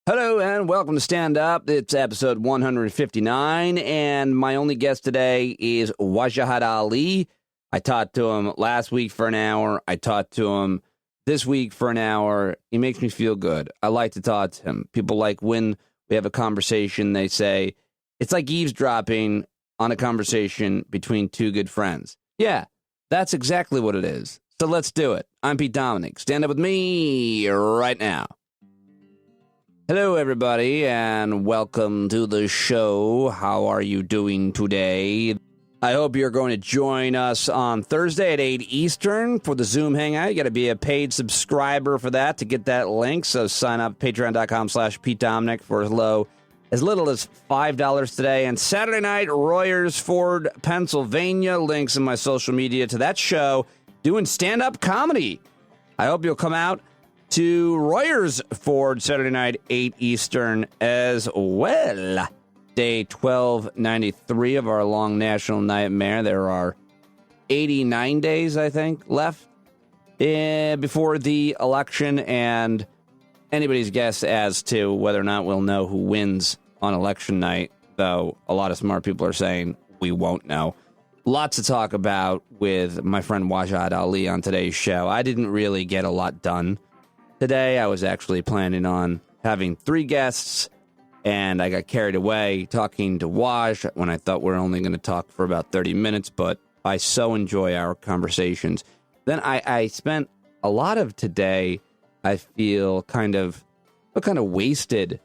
Hello and welcome to Stand Up. It's episode 159, and my only guest today is Wahajat Ali. I talked to him last week for an hour. I talked to him this week for an hour. He makes me feel good. I like to talk to him. People like when we have a conversation, they say, it's like eavesdropping on a conversation between two good friends. Yeah, that's exactly what it is. So let's do it. I'm Pete Dominic. Stand up with me right now. Hello, everybody, and welcome to the show. How are you doing today? I hope you're going to join us on Thursday at 8 Eastern for the Zoom Hangout. You got to be a paid subscriber for that to get that link. So sign up patreon.com/Pete Dominic for as little as $5 today. And Saturday night, Royersford, Pennsylvania. Links in my social media to that show doing stand-up comedy. I hope you'll come out to Royersford Saturday night, 8 Eastern as well. Day 1293 of our long national nightmare. There are 89 days, I think, left before the election, and anybody's guess as to whether or not we'll know who wins on election night, though a lot of smart people are saying we won't know. Lots to talk about with my friend Wahajat Ali on today's show. I didn't really get a lot done today. I was actually planning on having 3 guests, and I got carried away talking to Waj when I thought we were only going to talk for about 30 minutes, but I so enjoy our conversations. Then I spent a lot of today, I feel kind of wasted,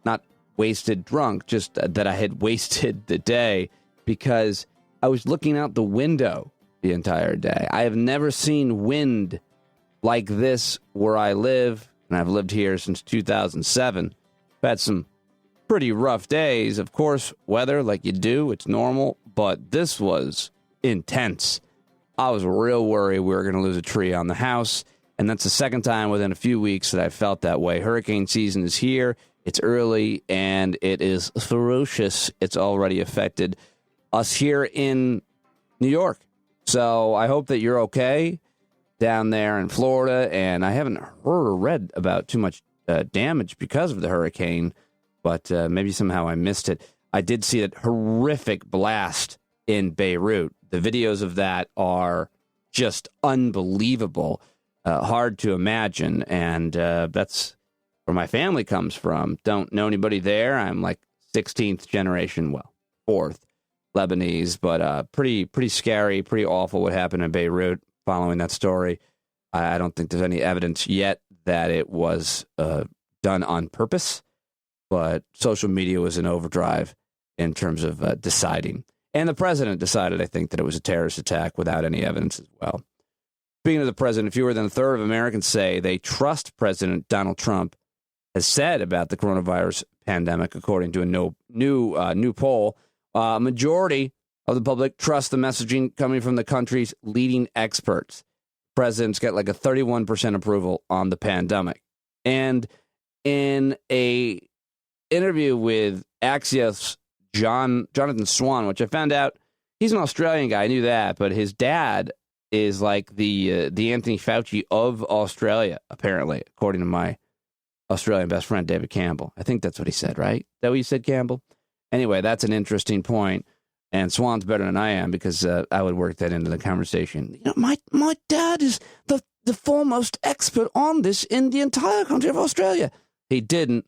not wasted drunk, just that I had wasted the day because I was looking out the window the entire day. I have never seen wind like this where I live, and I've lived here since 2007. I've had some pretty rough days. Of course, weather, like you do, it's normal, but this was intense. I was real worried we were going to lose a tree on the house, and that's the second time within a few weeks that I felt that way. Hurricane season is here. It's early, and it is ferocious. It's already affected us here in New York. So I hope that you're okay down there in Florida, and I haven't heard or read about too much damage because of the hurricane, but maybe somehow I missed it. I did see a horrific blast in Beirut. The videos of that are just unbelievable, hard to imagine, and that's where my family comes from. Don't know anybody there. I'm like 16th generation, well, 4th Lebanese, but pretty scary, pretty awful what happened in Beirut. Following that story, I don't think there's any evidence yet that it was done on purpose, but social media was in overdrive in terms of deciding. And the president decided, I think, that it was a terrorist attack without any evidence as well. Speaking of the president, fewer than a third of Americans say they trust President Donald Trump has said about the coronavirus pandemic, according to a new poll. Majority of the public trust the messaging coming from the country's leading experts. President's got like a 31% approval on the pandemic. And in a interview with Axios' Jonathan Swan, which I found out he's an Australian guy, I knew that, but his dad is like the Anthony Fauci of Australia, apparently, according to my Australian best friend, David Campbell. I think that's what he said, right? Is that what you said, Campbell? Anyway, that's an interesting point. And Swan's better than I am because I would work that into the conversation. You know, my dad is the foremost expert on this in the entire country of Australia. He didn't.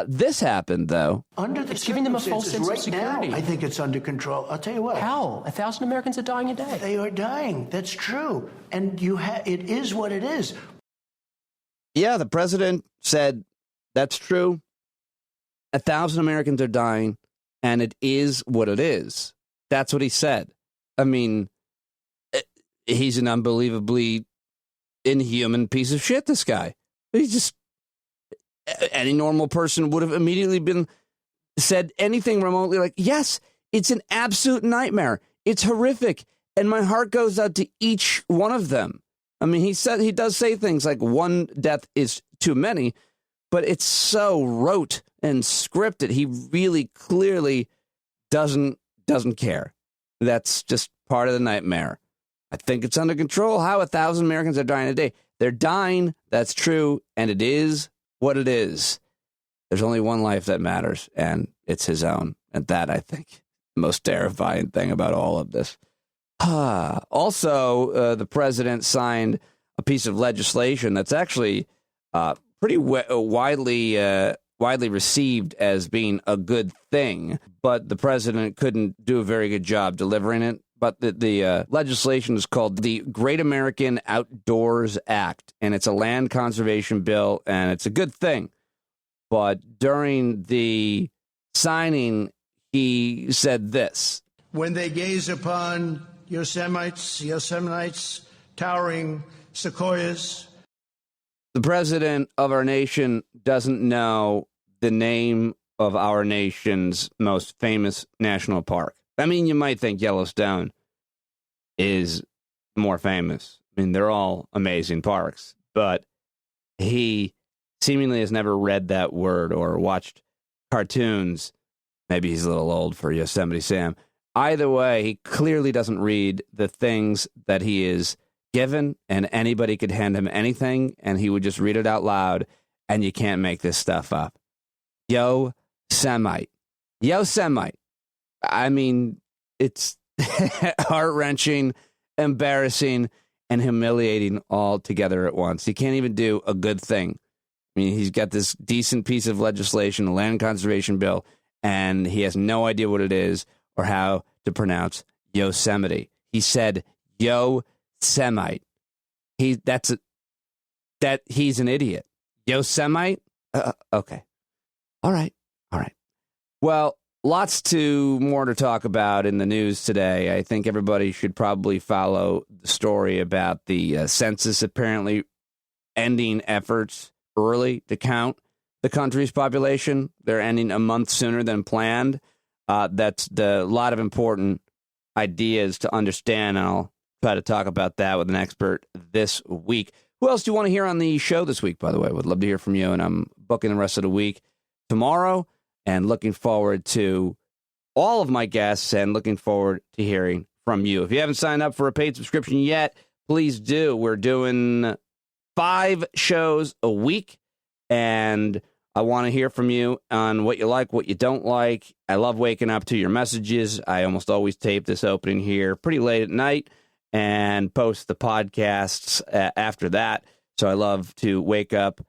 This happened, though. It's giving them a false sense of security. Now, I think it's under control. I'll tell you what. How? 1,000 Americans are dying a day. They are dying. That's true. And it is what it is. Yeah, the president said that's true. 1,000 Americans are dying, and it is what it is. That's what he said. I mean, he's an unbelievably inhuman piece of shit, this guy. He's just, any normal person would have immediately said anything remotely like, yes, it's an absolute nightmare. It's horrific. And my heart goes out to each one of them. I mean, he does say things like one death is too many, but it's so rote and scripted. He really clearly doesn't care. That's just part of the nightmare. I think it's under control. How 1,000 Americans are dying a day. They're dying. That's true. And it is what it is. There's only one life that matters, and it's his own. And that, I think, the most terrifying thing about all of this. Also, the president signed a piece of legislation that's actually pretty widely received as being a good thing, but the president couldn't do a very good job delivering it. But the legislation is called the Great American Outdoors Act, and it's a land conservation bill, and it's a good thing. But during the signing, he said this. When they gaze upon Yosemites, towering sequoias. The president of our nation doesn't know the name of our nation's most famous national park. I mean, you might think Yellowstone is more famous. I mean, they're all amazing parks, but he seemingly has never read that word or watched cartoons. Maybe he's a little old for Yosemite Sam. Either way, he clearly doesn't read the things that he is given, and anybody could hand him anything, and he would just read it out loud, and you can't make this stuff up. Yosemite. Yosemite. I mean, it's heart-wrenching, embarrassing, and humiliating all together at once. He can't even do a good thing. I mean, he's got this decent piece of legislation, a land conservation bill, and he has no idea what it is or how to pronounce Yosemite. He said Yosemite. He's an idiot. Yosemite? Okay. All right. Well, lots more to talk about in the news today. I think everybody should probably follow the story about the census apparently ending efforts early to count the country's population. They're ending a month sooner than planned. That's a lot of important ideas to understand, and I'll try to talk about that with an expert this week. Who else do you want to hear on the show this week, by the way? Would love to hear from you, and I'm booking the rest of the week tomorrow, and looking forward to all of my guests and looking forward to hearing from you. If you haven't signed up for a paid subscription yet, please do. We're doing 5 shows a week, and I want to hear from you on what you like, what you don't like. I love waking up to your messages. I almost always tape this opening here pretty late at night and post the podcasts after that. So I love to wake up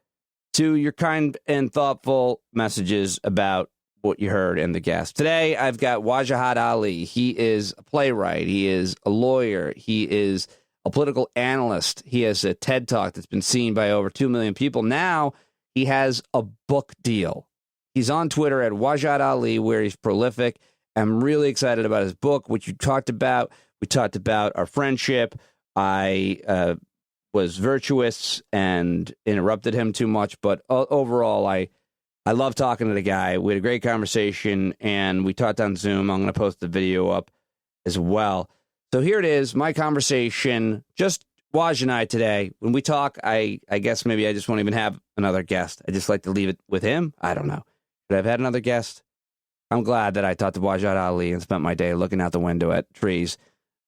to your kind and thoughtful messages about what you heard in the guest. Today, I've got Wahajat Ali. He is a playwright. He is a lawyer. He is a political analyst. He has a TED Talk that's been seen by over 2 million people. Now, he has a book deal. He's on Twitter at Wahajat Ali, where he's prolific. I'm really excited about his book, which you talked about. We talked about our friendship. I was virtuous and interrupted him too much, but overall, I love talking to the guy. We had a great conversation, and we talked on Zoom. I'm going to post the video up as well. So here it is, my conversation, just Waj and I today. When we talk, I guess maybe I just won't even have another guest. I just like to leave it with him. I don't know. Should I have had another guest? I'm glad that I talked to Wahajat Ali and spent my day looking out the window at trees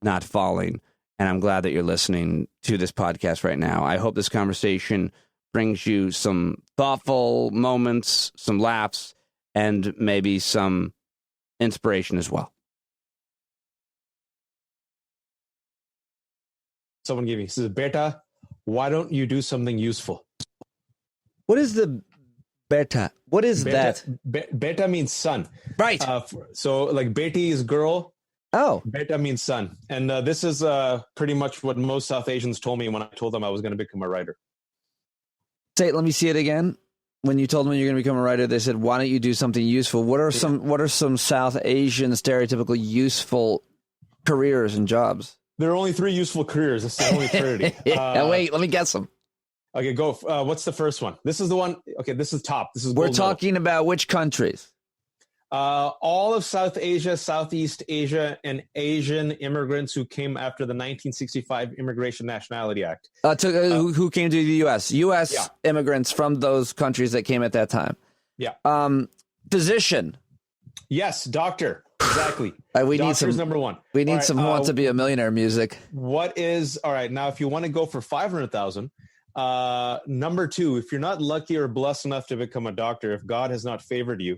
not falling. And I'm glad that you're listening to this podcast right now. I hope this conversation brings you some thoughtful moments, some laughs, and maybe some inspiration as well. Someone gave me, he says, Beta, why don't you do something useful? What is the beta? What is that? Beta means son. Right. So like Beti is girl. Oh. Beta means son. And this is pretty much what most South Asians told me when I told them I was going to become a writer. Let me see it again. When you told them you're going to become a writer, they said, why don't you do something useful? What are some South Asian stereotypical useful careers and jobs? There are only 3 useful careers. That's the only trinity. Wait, let me guess them. Okay, go. What's the first one? This is the one. Okay, this is top. This is We're talking about which countries? All of South Asia, Southeast Asia, and Asian immigrants who came after the 1965 Immigration Nationality Act. Who came to the U.S.? U.S. Yeah. Immigrants from those countries that came at that time. Yeah. Physician. Yes, doctor. Exactly. Doctor's number 1. We need some Who Wants to Be a Millionaire music. All right, now if you want to go for 500,000, Number 2, if you're not lucky or blessed enough to become a doctor, if God has not favored you,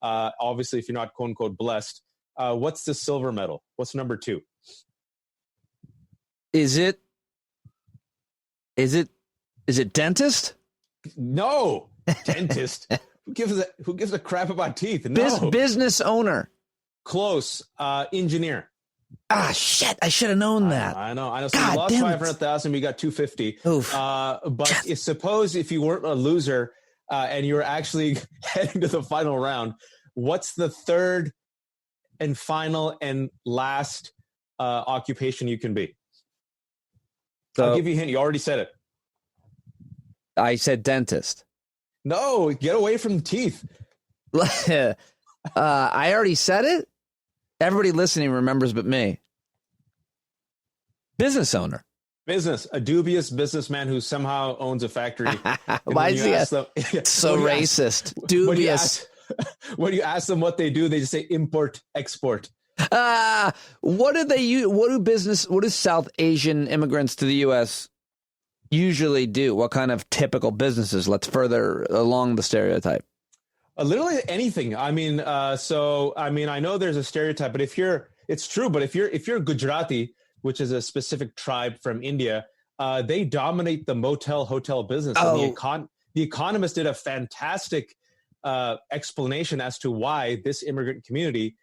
obviously if you're not quote unquote blessed, what's the silver medal? What's number 2? Is it dentist? No, dentist. Who gives a crap about teeth? No. Business owner. Close. Engineer. Ah, shit! I should have known that. I know. So God, you lost damn it. 500,000. We got 250. Oof. But suppose if you weren't a loser and you were actually heading to the final round, what's the third and final and last occupation you can be? So, I'll give you a hint. You already said it. I said dentist. No, get away from the teeth. I already said it. Everybody listening remembers but me. Business owner. Business. A dubious businessman who somehow owns a factory. Why is he so racist? Dubious. When you ask them what they do, they just say import, export. What do they use? What do South Asian immigrants to the U.S. usually do? What kind of typical businesses? Let's further along the stereotype. Literally anything. I mean, I know there's a stereotype, but it's true. But if you're Gujarati, which is a specific tribe from India, they dominate the hotel business. Oh. And the Economist did a fantastic explanation as to why this immigrant community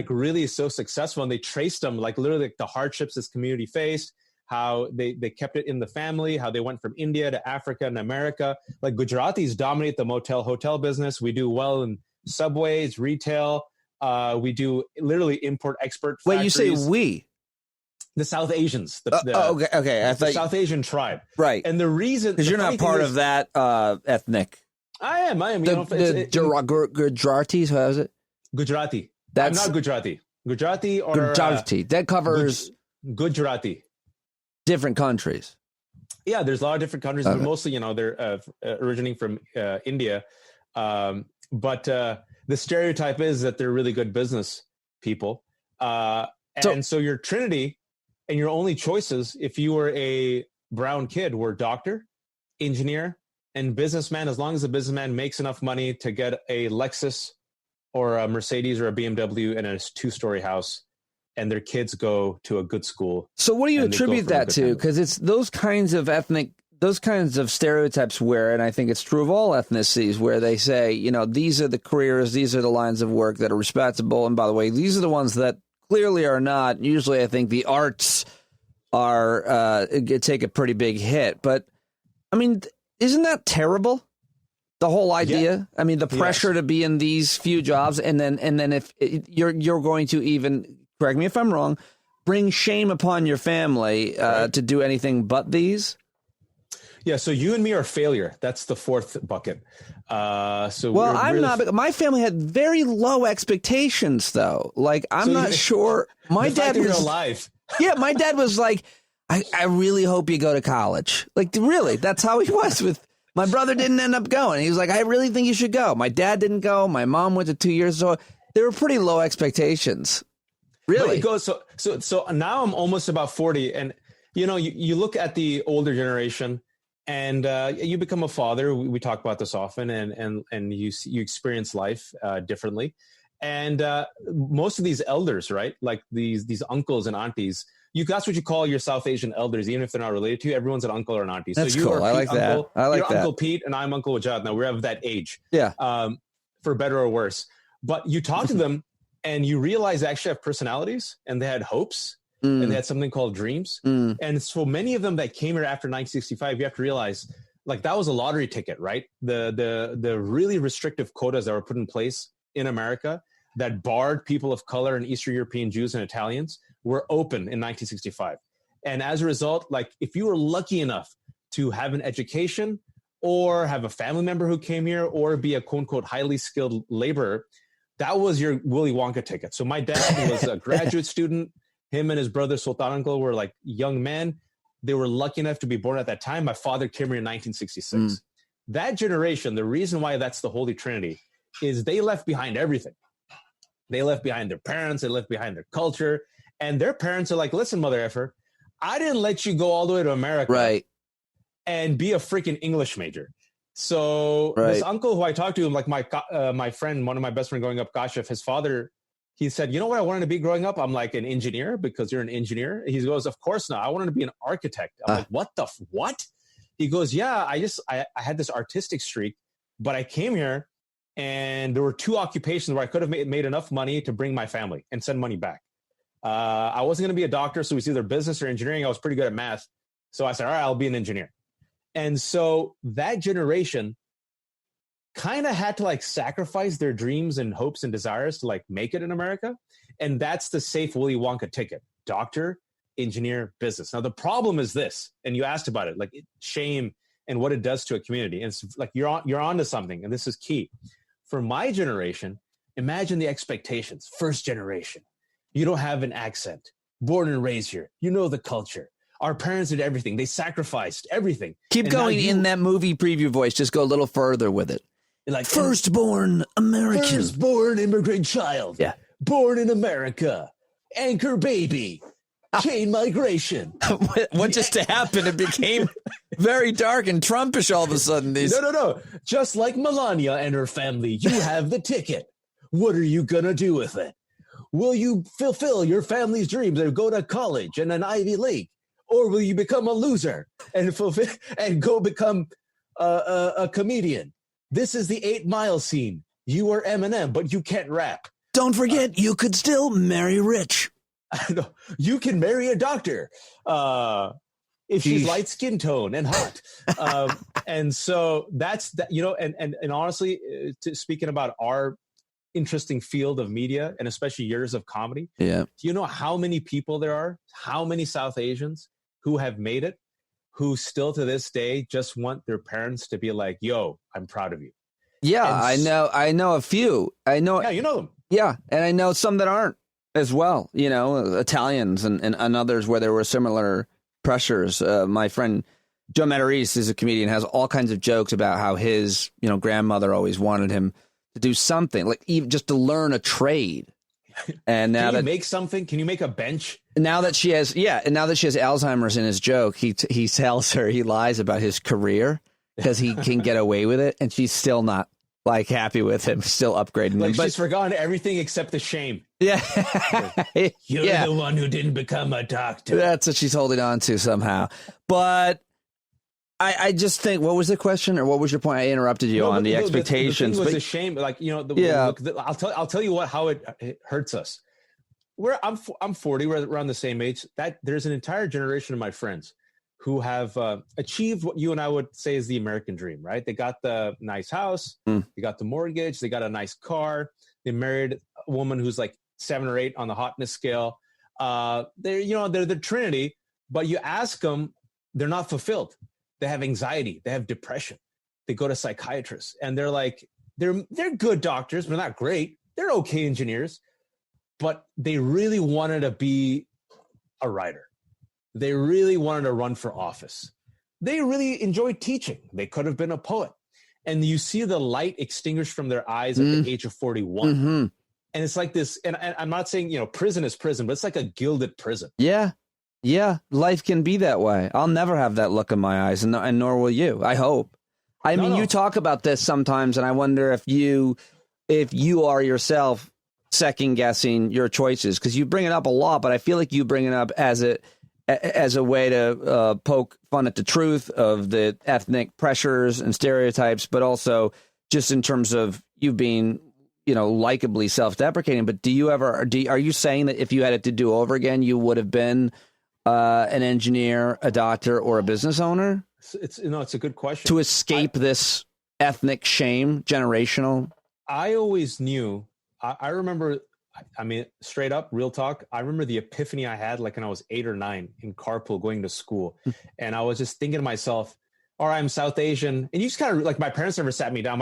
really is so successful, and they traced them literally the hardships this community faced, how they kept it in the family, how they went from India to Africa and America. Gujaratis dominate the hotel business. We do well in subways, retail. We do literally import export factories. Wait, you say we? The South Asians. Okay. I thought South Asian tribe. Right. And the reason, because you're not part of that ethnic. I am. Gujaratis, how is it? Gujarati. I'm not Gujarati. Gujarati or Gujarati. That covers Gujarati. Different countries. Yeah, there's a lot of different countries, but mostly, they're originating from India. But the stereotype is that they're really good business people. So your Trinity and your only choices, if you were a brown kid, were doctor, engineer, and businessman, as long as the businessman makes enough money to get a Lexus or a Mercedes or a BMW and a 2-story house, and their kids go to a good school. So what do you attribute that to? Because it's those kinds of stereotypes where, and I think it's true of all ethnicities, where they say, these are the careers, these are the lines of work that are respectable. And by the way, these are the ones that clearly are not. Usually I think the arts take a pretty big hit. But, I mean, isn't that terrible? The whole idea. Yeah. I mean, the pressure to be in these few jobs, and then if you're going to even, correct me if I'm wrong, bring shame upon your family to do anything but these. Yeah. So you and me are failure. That's the fourth bucket. I'm not. My family had very low expectations, though. I'm not sure. My dad was alive. Yeah, my dad was like, I really hope you go to college. Really, that's how he was with. My brother didn't end up going. He was like, I really think you should go. My dad didn't go. My mom went to 2 years. So there were pretty low expectations. Really? So now I'm almost about 40. And, you look at the older generation and you become a father. We talk about this often, and you experience life differently. And most of these elders, right? Like these uncles and aunties, that's what you call your South Asian elders, even if they're not related to you. Everyone's an uncle or an auntie. That's so you cool. are I like that. Uncle, I like you're that. Uncle Pete, and I'm Uncle Wahajat. Now we're of that age. Yeah. For better or worse. But you talk to them, and you realize they actually have personalities, and they had hopes, and they had something called dreams. And so many of them that came here after 1965, you have to realize, that was a lottery ticket, right? The really restrictive quotas that were put in place in America that barred people of color and Eastern European Jews and Italians were open in 1965. And as a result, if you were lucky enough to have an education or have a family member who came here or be a quote unquote highly skilled laborer, that was your Willy Wonka ticket. So my dad was a graduate student. Him and his brother Sultan Uncle were young men. They were lucky enough to be born at that time. My father came here in 1966. That generation, the reason why that's the Holy Trinity is they left behind everything. They left behind their parents. They left behind their culture. And their parents are like, listen, mother effer, I didn't let you go all the way to America. Right. and be a freaking English major. So this uncle who I talked to, like my friend, one of my best friend growing up, Kashif, his father, he said, you know what I wanted to be growing up? I'm like, an engineer, because you're an engineer. He goes, of course not. I wanted to be an architect. I'm like, what? He goes, yeah, I had this artistic streak, but I came here and there were two occupations where I could have made enough money to bring my family and send money back. I wasn't going to be a doctor, so it was either business or engineering. I was pretty good at math. So I said, all right, I'll be an engineer. And so that generation kind of had to like sacrifice their dreams and hopes and desires to like make it in America. And that's the safe Willy Wonka ticket: doctor, engineer, business. Now, the problem is this, and you asked about it, like shame and what it does to a community. And it's like you're onto something, and this is key. For my generation, imagine the expectations. First generation, you don't have an accent, born and raised here, you know the culture. Our parents did everything. They sacrificed everything. Keep and going in that movie preview voice. Just go a little further with it. Like firstborn American. Firstborn immigrant child. Yeah. Born in America. Anchor baby. Chain migration. What just happened? It became very dark and Trumpish all of a sudden. No. Just like Melania and her family, you have the ticket. What are you going to do with it? Will you fulfill your family's dreams and go to college and an Ivy League? Or will you become a loser and go become a comedian? This is the 8 Mile scene. You are Eminem, but you can't rap. Don't forget, you could still marry rich. You can marry a doctor if she's light skin tone and hot. And so that's that. And honestly, speaking about our interesting field of media and especially yours of comedy. Yeah. Do you know how many people there are? How many South Asians who have made it, who still to this day just want their parents to be like, yo, I'm proud of you. Yeah, I know a few. I know. Yeah, you know them. Yeah. And I know some that aren't as well, Italians and others where there were similar pressures. My friend Joe Matarese is a comedian, has all kinds of jokes about how his, grandmother always wanted him to do something, like even just to learn a trade. And now Can you make a bench? Now that she has Alzheimer's in his joke, he tells her he lies about his career because he can get away with it, and she's still not like happy with him, still upgrading him. But she's forgotten everything except the shame. Yeah, you're the one who didn't become a doctor. That's what she's holding on to somehow. But I just think, what was the question, or what was your point? I interrupted you on the expectations. The thing was a shame. Like, I'll tell you how it hurts us. I'm 40. We're around the same age. That there's an entire generation of my friends who have achieved what you and I would say is the American dream, right? They got the nice house, they got the mortgage, they got a nice car, they married a woman who's like 7 or 8 on the hotness scale. They're the Trinity, but you ask them, they're not fulfilled. They have anxiety, they have depression. They go to psychiatrists, and they're like, they're good doctors, but not great. They're okay engineers, but they really wanted to be a writer. They really wanted to run for office. They really enjoyed teaching. They could have been a poet. And you see the light extinguished from their eyes at the age of 41. Mm-hmm. And it's like this, and I'm not saying, prison is prison, but it's like a gilded prison. Yeah. Yeah. Life can be that way. I'll never have that look in my eyes, and nor will you, I hope. I mean, you talk about this sometimes, and I wonder if you are yourself second guessing your choices, because you bring it up a lot, but I feel like you bring it up as a way to poke fun at the truth of the ethnic pressures and stereotypes, but also just in terms of you being, likably self-deprecating. But are you saying that if you had it to do over again, you would have been an engineer, a doctor, or a business owner? It's a good question. To escape this ethnic shame, generational? I always knew. I remember, straight up, real talk, I remember the epiphany I had like when I was 8 or 9 in carpool going to school. And I was just thinking to myself, all right, I'm South Asian. And you just kind of, like, my parents never sat me down.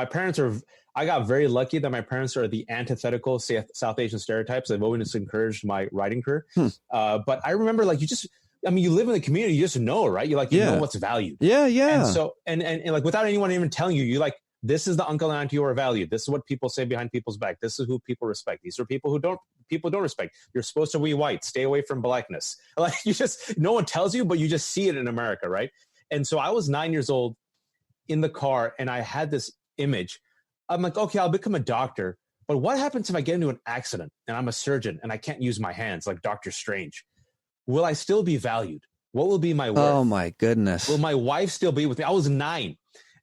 I got very lucky that my parents are the antithetical South Asian stereotypes. They've always encouraged my writing career. But I remember, like, you live in the community, you just know, right? You know what's valued. Yeah, yeah. And so, and like, without anyone even telling you, you're like, this is the uncle and auntie who are valued. This is what people say behind people's back. This is who people respect. These are people don't respect. You're supposed to be white. Stay away from blackness. Like, no one tells you, but you just see it in America, right? And so I was 9 years old in the car, and I had this image. I'm like, okay, I'll become a doctor. But what happens if I get into an accident and I'm a surgeon and I can't use my hands like Doctor Strange? Will I still be valued? What will be my worth? Oh, my goodness. Will my wife still be with me? I was 9.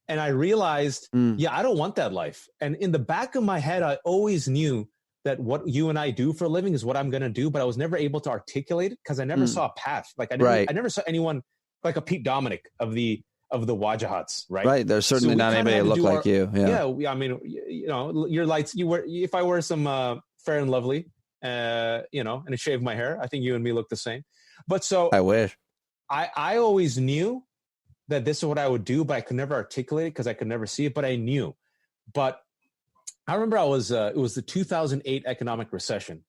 And I realized, I don't want that life. And in the back of my head, I always knew that what you and I do for a living is what I'm going to do. But I was never able to articulate it because I never saw a path. Like I never saw anyone like a Pete Dominic of the Wahajats, right? Right. There's certainly not anybody that look like you. Yeah. I mean, your lights, if I wear some Fair and Lovely, and I shave my hair, I think you and me look the same. But so I wish. I always knew that this is what I would do, but I could never articulate it because I could never see it, but I knew. But I remember it was the 2008 economic recession.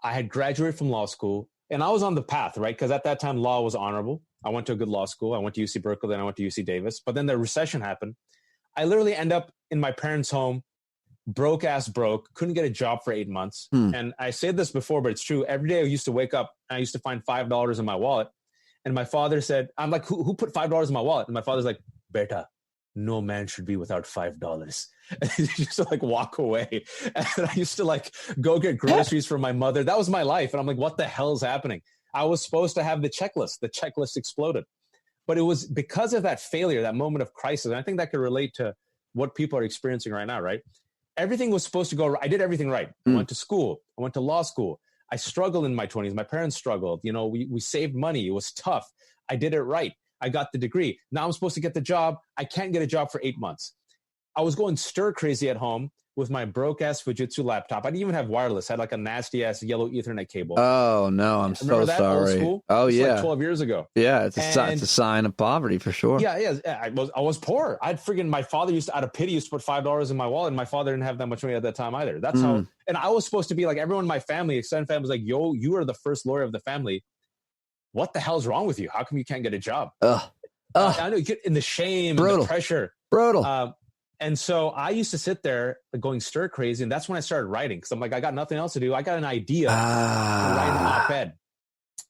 I had graduated from law school and I was on the path, right? Because at that time, law was honorable. I went to a good law school. I went to UC Berkeley, then I went to UC Davis. But then the recession happened. I literally end up in my parents' home, broke, couldn't get a job for 8 months. And I said this before, but it's true. Every day I used to wake up and I used to find $5 in my wallet. And my father said, I'm like, who put $5 in my wallet? And my father's like, Beta, no man should be without $5. And he used to like walk away. And I used to like go get groceries for my mother. That was my life. And I'm like, what the hell is happening? I was supposed to have the checklist. The checklist exploded. But it was because of that failure, that moment of crisis. And I think that could relate to what people are experiencing right now, right? Everything was supposed to go right. I did everything right. I went to school. I went to law school. I struggled in my 20s. My parents struggled. We saved money. It was tough. I did it right. I got the degree. Now I'm supposed to get the job. I can't get a job for 8 months. I was going stir crazy at home with my broke ass Fujitsu laptop. I didn't even have wireless. I had like a nasty ass yellow Ethernet cable. Oh no, I'm so that, sorry. Old school? Oh yeah, like 12 years ago. Yeah, it's a sign of poverty for sure. Yeah. I was poor. My father used to, out of pity, used to put $5 in my wallet, and my father didn't have that much money at that time either. That's how. And I was supposed to be like everyone in my family, extended family, was like, "Yo, you are the first lawyer of the family. What the hell's wrong with you? How come you can't get a job?" I know you get in the shame, and the pressure, brutal. And so I used to sit there going stir crazy. And that's when I started writing. Because I'm like, I got nothing else to do. I got an idea to write an op-ed.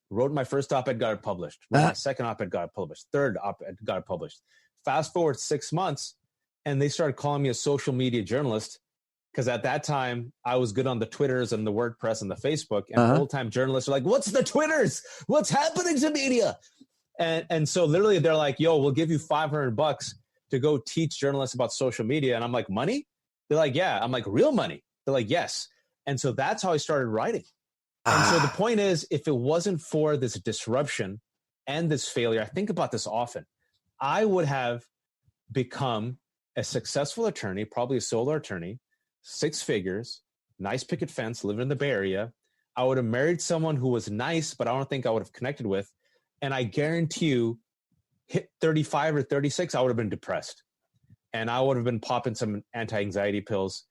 Wrote my first op-ed, got it published. Wrote my second op-ed, got it published. Third op-ed, got it published. Fast forward 6 months, and they started calling me a social media journalist. Because at that time, I was good on the Twitters and the WordPress and the Facebook. And old-time journalists are like, what's the Twitters? What's happening to media? And so literally they're like, yo, we'll give you $500 to go teach journalists about social media. And I'm like, money? They're like, yeah. I'm like, real money? They're like, yes. And so that's how I started writing. And so the point is, if it wasn't for this disruption and this failure, I think about this often, I would have become a successful attorney, probably a solo attorney, 6 figures, nice picket fence, living in the Bay Area. I would have married someone who was nice, but I don't think I would have connected with. And I guarantee you, hit 35 or 36, I would have been depressed. And I would have been popping some anti-anxiety pills.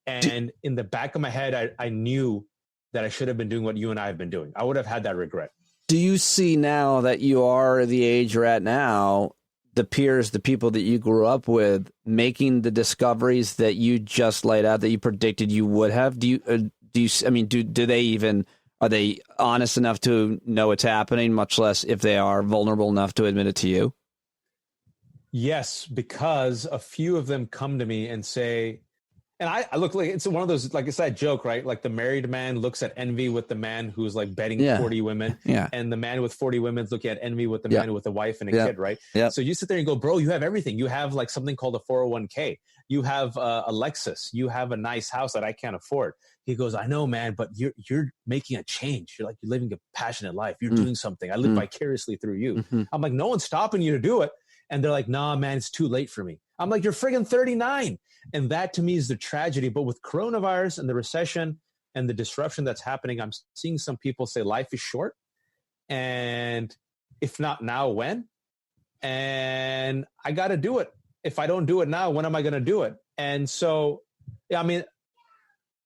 And in the back of my head, I knew that I should have been doing what you and I have been doing. I would have had that regret. Do you see now that you are the age you're at now, the peers, the people that you grew up with, making the discoveries that you just laid out, that you predicted you would have? Do they even, are they honest enough to know what's happening, much less if they are vulnerable enough to admit it to you? Yes, because a few of them come to me and say, and I look like it's one of those, like it's that joke, right? Like the married man looks at envy with the man who's like betting 40 women. Yeah. And the man with 40 women is looking at envy with the man with a wife and a kid, right? Yeah. So you sit there and go, bro, you have everything. You have like something called a 401k. You have a Lexus. You have a nice house that I can't afford. He goes, I know, man, but you're making a change. You're living a passionate life. You're doing something. I live vicariously through you. Mm-hmm. I'm like, no one's stopping you to do it. And they're like, nah, man, it's too late for me. I'm like, you're friggin' 39. And that to me is the tragedy. But with coronavirus and the recession and the disruption that's happening, I'm seeing some people say life is short. And if not now, when? And I got to do it. If I don't do it now, when am I going to do it? And so, yeah, I mean,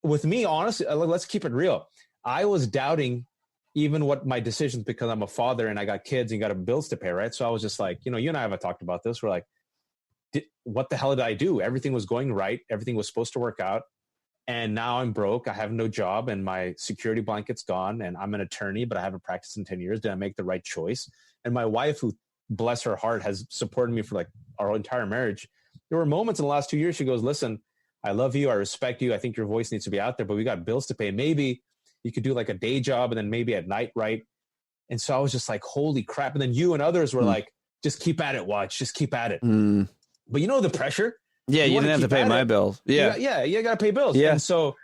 with me, honestly, let's keep it real. I was doubting even what my decisions, because I'm a father and I got kids and got bills to pay, right? So I was just like, you and I haven't talked about this. We're like, what the hell did I do? Everything was going right. Everything was supposed to work out. And now I'm broke. I have no job and my security blanket's gone and I'm an attorney, but I haven't practiced in 10 years. Did I make the right choice? And my wife, who bless her heart, has supported me for like our entire marriage. There were moments in the last 2 years, she goes, listen, I love you. I respect you. I think your voice needs to be out there, but we got bills to pay. Maybe you could do like a day job and then maybe at night, right? And so I was just like, holy crap. And then you and others were like, just keep at it, Watch. Just keep at it. But you know the pressure? Yeah, you didn't have to pay my bills. Yeah. You got to pay bills. Yeah. And so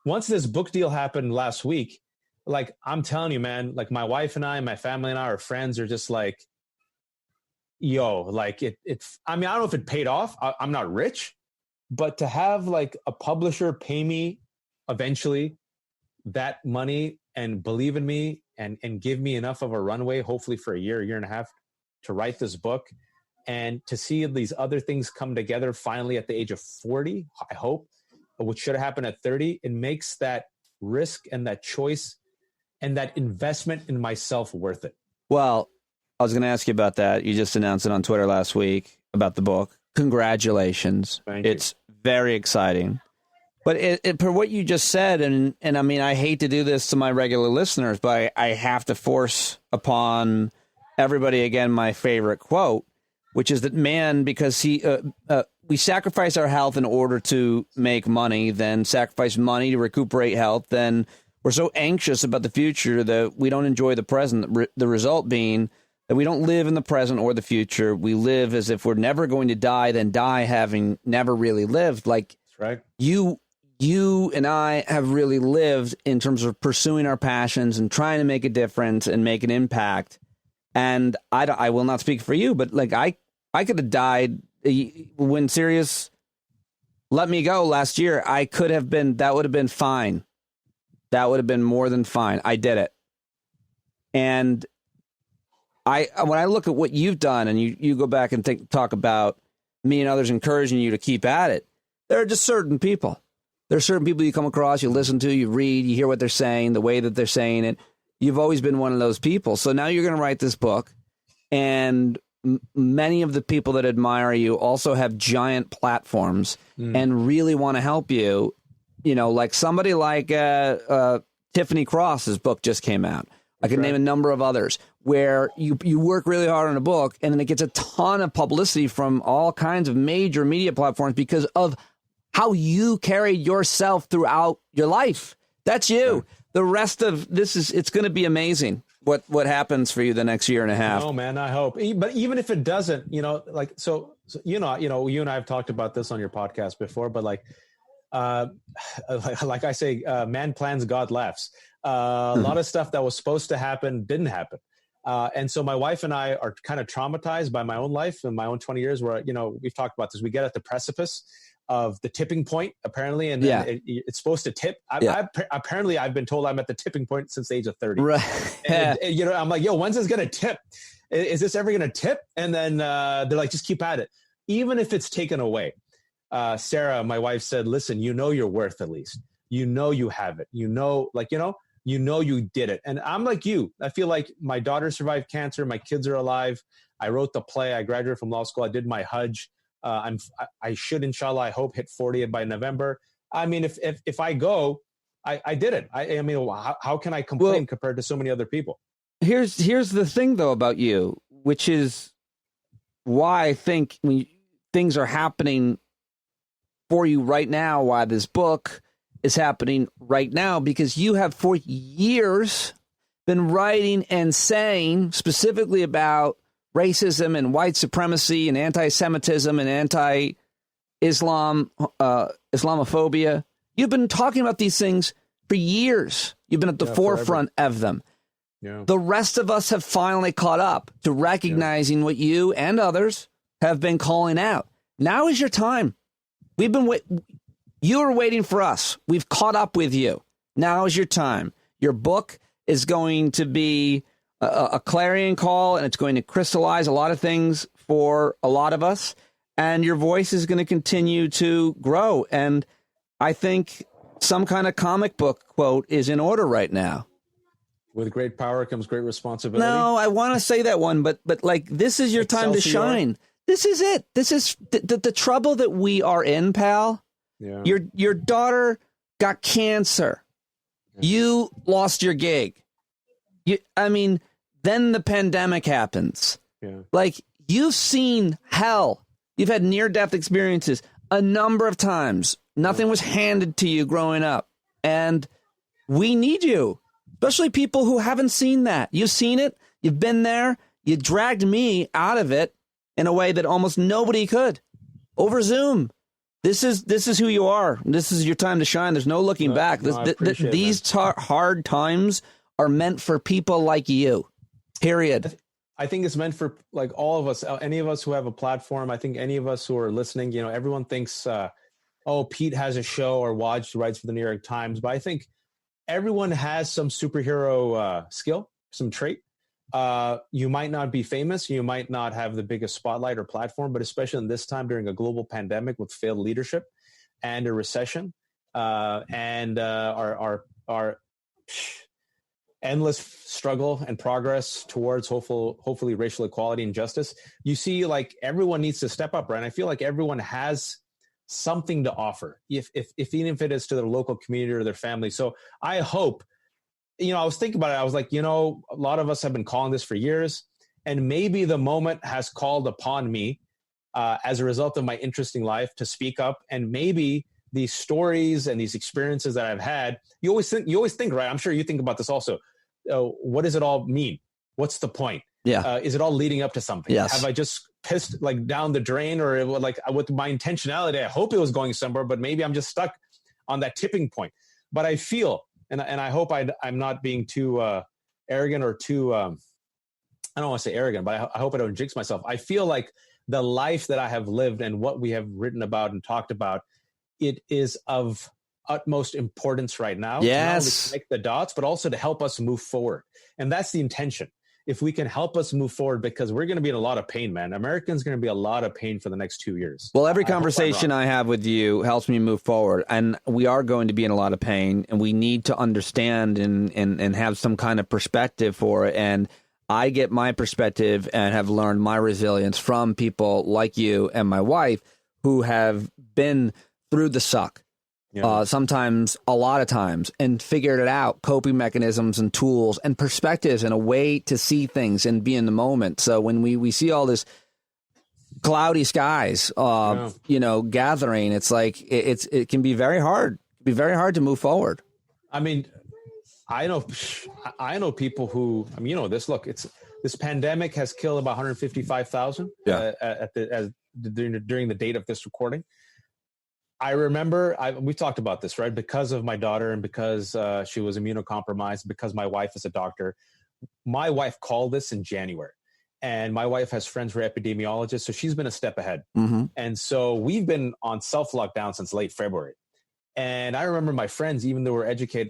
once this book deal happened last week, like I'm telling you, man, like my wife and I, my family and I, our friends are just like, yo, like I mean, I don't know if it paid off. I'm not rich, but to have like a publisher pay me eventually that money and believe in me and give me enough of a runway, hopefully for a year and a half, to write this book and to see these other things come together finally at the age of 40, I hope, which should have happened at 30, it makes that risk and that choice and that investment in myself worth it. Well, I was going to ask you about that. You just announced it on Twitter last week about the book. Congratulations. Thank you. It's very exciting. But for what you just said, and I mean, I hate to do this to my regular listeners, but I have to force upon everybody again my favorite quote, which is that man, because we sacrifice our health in order to make money, then sacrifice money to recuperate health, then we're so anxious about the future that we don't enjoy the present, the result being that we don't live in the present or the future. We live as if we're never going to die, then die having never really lived. Like, that's right. You and I have really lived in terms of pursuing our passions and trying to make a difference and make an impact. And I will not speak for you, but like I could have died when Sirius let me go last year. That would have been fine. That would have been more than fine. I did it. And when I look at what you've done and you go back and talk about me and others encouraging you to keep at it, there are just certain people. There are certain people you come across, you listen to, you read, you hear what they're saying, the way that they're saying it. You've always been one of those people. So now you're going to write this book, and many of the people that admire you also have giant platforms and really want to help you. You know, like somebody like Tiffany Cross's book just came out. I could name a number of others where you work really hard on a book and then it gets a ton of publicity from all kinds of major media platforms because of how you carried yourself throughout your life. That's you. Right. The rest of this it's going to be amazing what happens for you the next year and a half. Oh man, I hope. But even if it doesn't, like, so you and I have talked about this on your podcast before, but like I say, man plans, God laughs. A lot of stuff that was supposed to happen didn't happen. And so my wife and I are kind of traumatized by my own life and my own 20 years where, we've talked about this. We get at the precipice of the tipping point, apparently, and it's supposed to tip. Apparently, I've been told I'm at the tipping point since the age of 30. Right. And, I'm like, yo, when's this going to tip? Is this ever going to tip? And then they're like, just keep at it. Even if it's taken away. Sarah, my wife, said, listen, your worth at least. You have it. You did it. And I'm like you. I feel like my daughter survived cancer. My kids are alive. I wrote the play. I graduated from law school. I did my Hajj. I should, inshallah, I hope, hit 40 by November. I mean, if I go, I did it. I mean, how can I complain compared to so many other people? Here's the thing, though, about you, which is why I think things are happening for you right now, why this book is happening right now, because you have for years been writing and saying specifically about racism and white supremacy and anti-Semitism and anti-Islam, Islamophobia. You've been talking about these things for years. You've been at the forefront of them. Yeah. The rest of us have finally caught up to recognizing what you and others have been calling out. Now is your time. You were waiting for us. We've caught up with you. Now is your time. Your book is going to be a clarion call, and it's going to crystallize a lot of things for a lot of us, and your voice is going to continue to grow. And I think some kind of comic book quote is in order right now. With great power comes great responsibility. No, I want to say that one, but like, this is your time to shine. This is it. This is the trouble that we are in, pal. Yeah. Your daughter got cancer. Yeah. You lost your gig. Then the pandemic happens. Yeah. Like, you've seen hell. You've had near-death experiences a number of times. Nothing was handed to you growing up. And we need you, especially people who haven't seen that. You've seen it. You've been there. You dragged me out of it in a way that almost nobody could. Over Zoom. This is who you are. This is your time to shine. There's no looking back. These hard times are meant for people like you. Period. I think it's meant for like all of us, any of us who have a platform. I think any of us who are listening, everyone thinks, oh, Pete has a show or Waj writes for the New York Times. But I think everyone has some superhero skill, some trait. You might not be famous. You might not have the biggest spotlight or platform, but especially in this time during a global pandemic with failed leadership and a recession and our endless struggle and progress towards hopefully racial equality and justice, you see like everyone needs to step up, right? And I feel like everyone has something to offer, if even if it is to their local community or their family. So I hope, I was thinking about it. I was like, a lot of us have been calling this for years, and maybe the moment has called upon me as a result of my interesting life to speak up. And maybe these stories and these experiences that I've had, you always think, right? I'm sure you think about this also. What does it all mean? What's the point? Yeah. Is it all leading up to something? Yes. Have I just pissed like down the drain, or like with my intentionality, I hope it was going somewhere, but maybe I'm just stuck on that tipping point. But I feel, and I hope I'm not being too arrogant or too, I don't want to say arrogant, but I hope I don't jinx myself. I feel like the life that I have lived and what we have written about and talked about, it is of utmost importance right now. Yes. To not only connect the dots, but also to help us move forward. And that's the intention. If we can help us move forward, because we're going to be in a lot of pain, man. Americans going to be a lot of pain for the next 2 years. Well, every conversation I have with you helps me move forward. And we are going to be in a lot of pain, and we need to understand and have some kind of perspective for it. And I get my perspective and have learned my resilience from people like you and my wife who have been through the suck. Yeah. Sometimes, a lot of times, and figured it out, coping mechanisms and tools and perspectives and a way to see things and be in the moment. So when we see all this cloudy skies, gathering, it's like it can be very hard. It can be very hard to move forward. I mean, I know people who, this. Look, this pandemic has killed about 155,000 during the date of this recording. I remember we talked about this, right? Because of my daughter and because she was immunocompromised, because my wife is a doctor. My wife called this in January, and my wife has friends who are epidemiologists, so she's been a step ahead. Mm-hmm. And so we've been on self-lockdown since late February. And I remember my friends, even though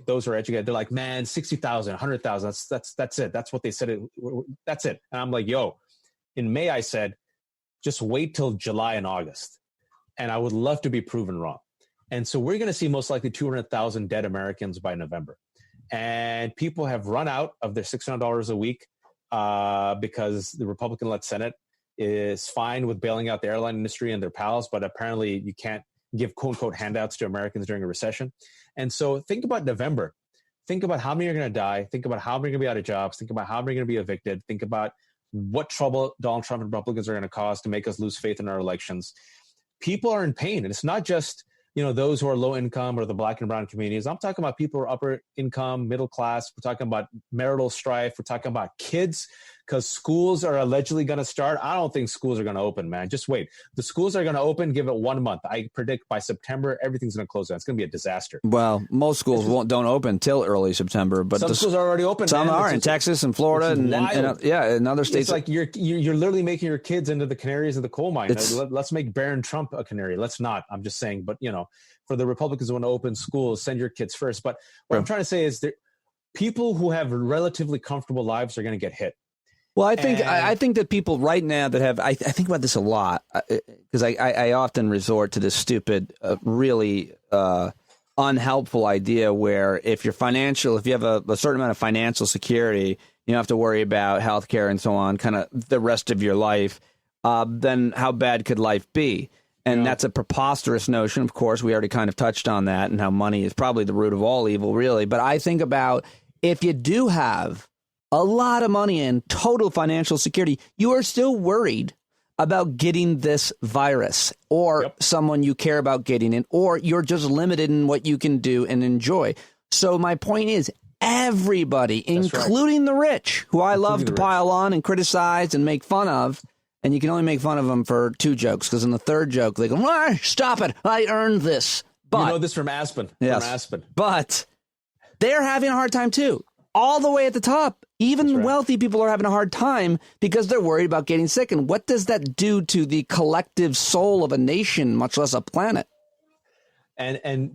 those who are educated, they're like, man, 60,000, 100,000, that's it. That's what they said. That's it. And I'm like, yo, in May, I said, just wait till July and August. And I would love to be proven wrong. And so we're going to see most likely 200,000 dead Americans by November. And people have run out of their $600 a week because the Republican-led Senate is fine with bailing out the airline industry and their pals, but apparently you can't give quote-unquote handouts to Americans during a recession. And so think about November. Think about how many are going to die. Think about how many are going to be out of jobs. Think about how many are going to be evicted. Think about what trouble Donald Trump and Republicans are going to cause to make us lose faith in our elections. People are in pain, and it's not just those who are low income or the Black and brown communities. I'm talking about people who are upper income, middle class. We're talking about marital strife. We're talking about kids, because schools are allegedly going to start. I don't think schools are going to open, man. Just wait. The schools are going to open. Give it 1 month. I predict by September everything's going to close down. It's going to be a disaster. Well, most schools don't open till early September, but some schools are already open. Some are in Texas and Florida and in other states. It's like you're literally making your kids into the canaries of the coal mine. Let's make Barron Trump a canary. Let's not. I'm just saying, but for the Republicans who want to open schools, send your kids first. But what I'm trying to say is people who have relatively comfortable lives are going to get hit. Well, I think that people right now that have I think about this a lot because I often resort to this stupid, really unhelpful idea where if you have a certain amount of financial security, you don't have to worry about healthcare and so on, kind of the rest of your life. Then how bad could life be? And that's a preposterous notion. Of course, we already kind of touched on that and how money is probably the root of all evil, really. But I think about if you do have a lot of money in, total financial security, you are still worried about getting this virus or someone you care about getting it, or you're just limited in what you can do and enjoy. So my point is, everybody, including the rich, who I love to pile on and criticize and make fun of, and you can only make fun of them for 2 jokes, because in the 3rd joke, they go, stop it, I earned this. But, you know this from Aspen. Yes, from Aspen. But they're having a hard time too. All the way at the top, even wealthy people are having a hard time because they're worried about getting sick. And what does that do to the collective soul of a nation, much less a planet? And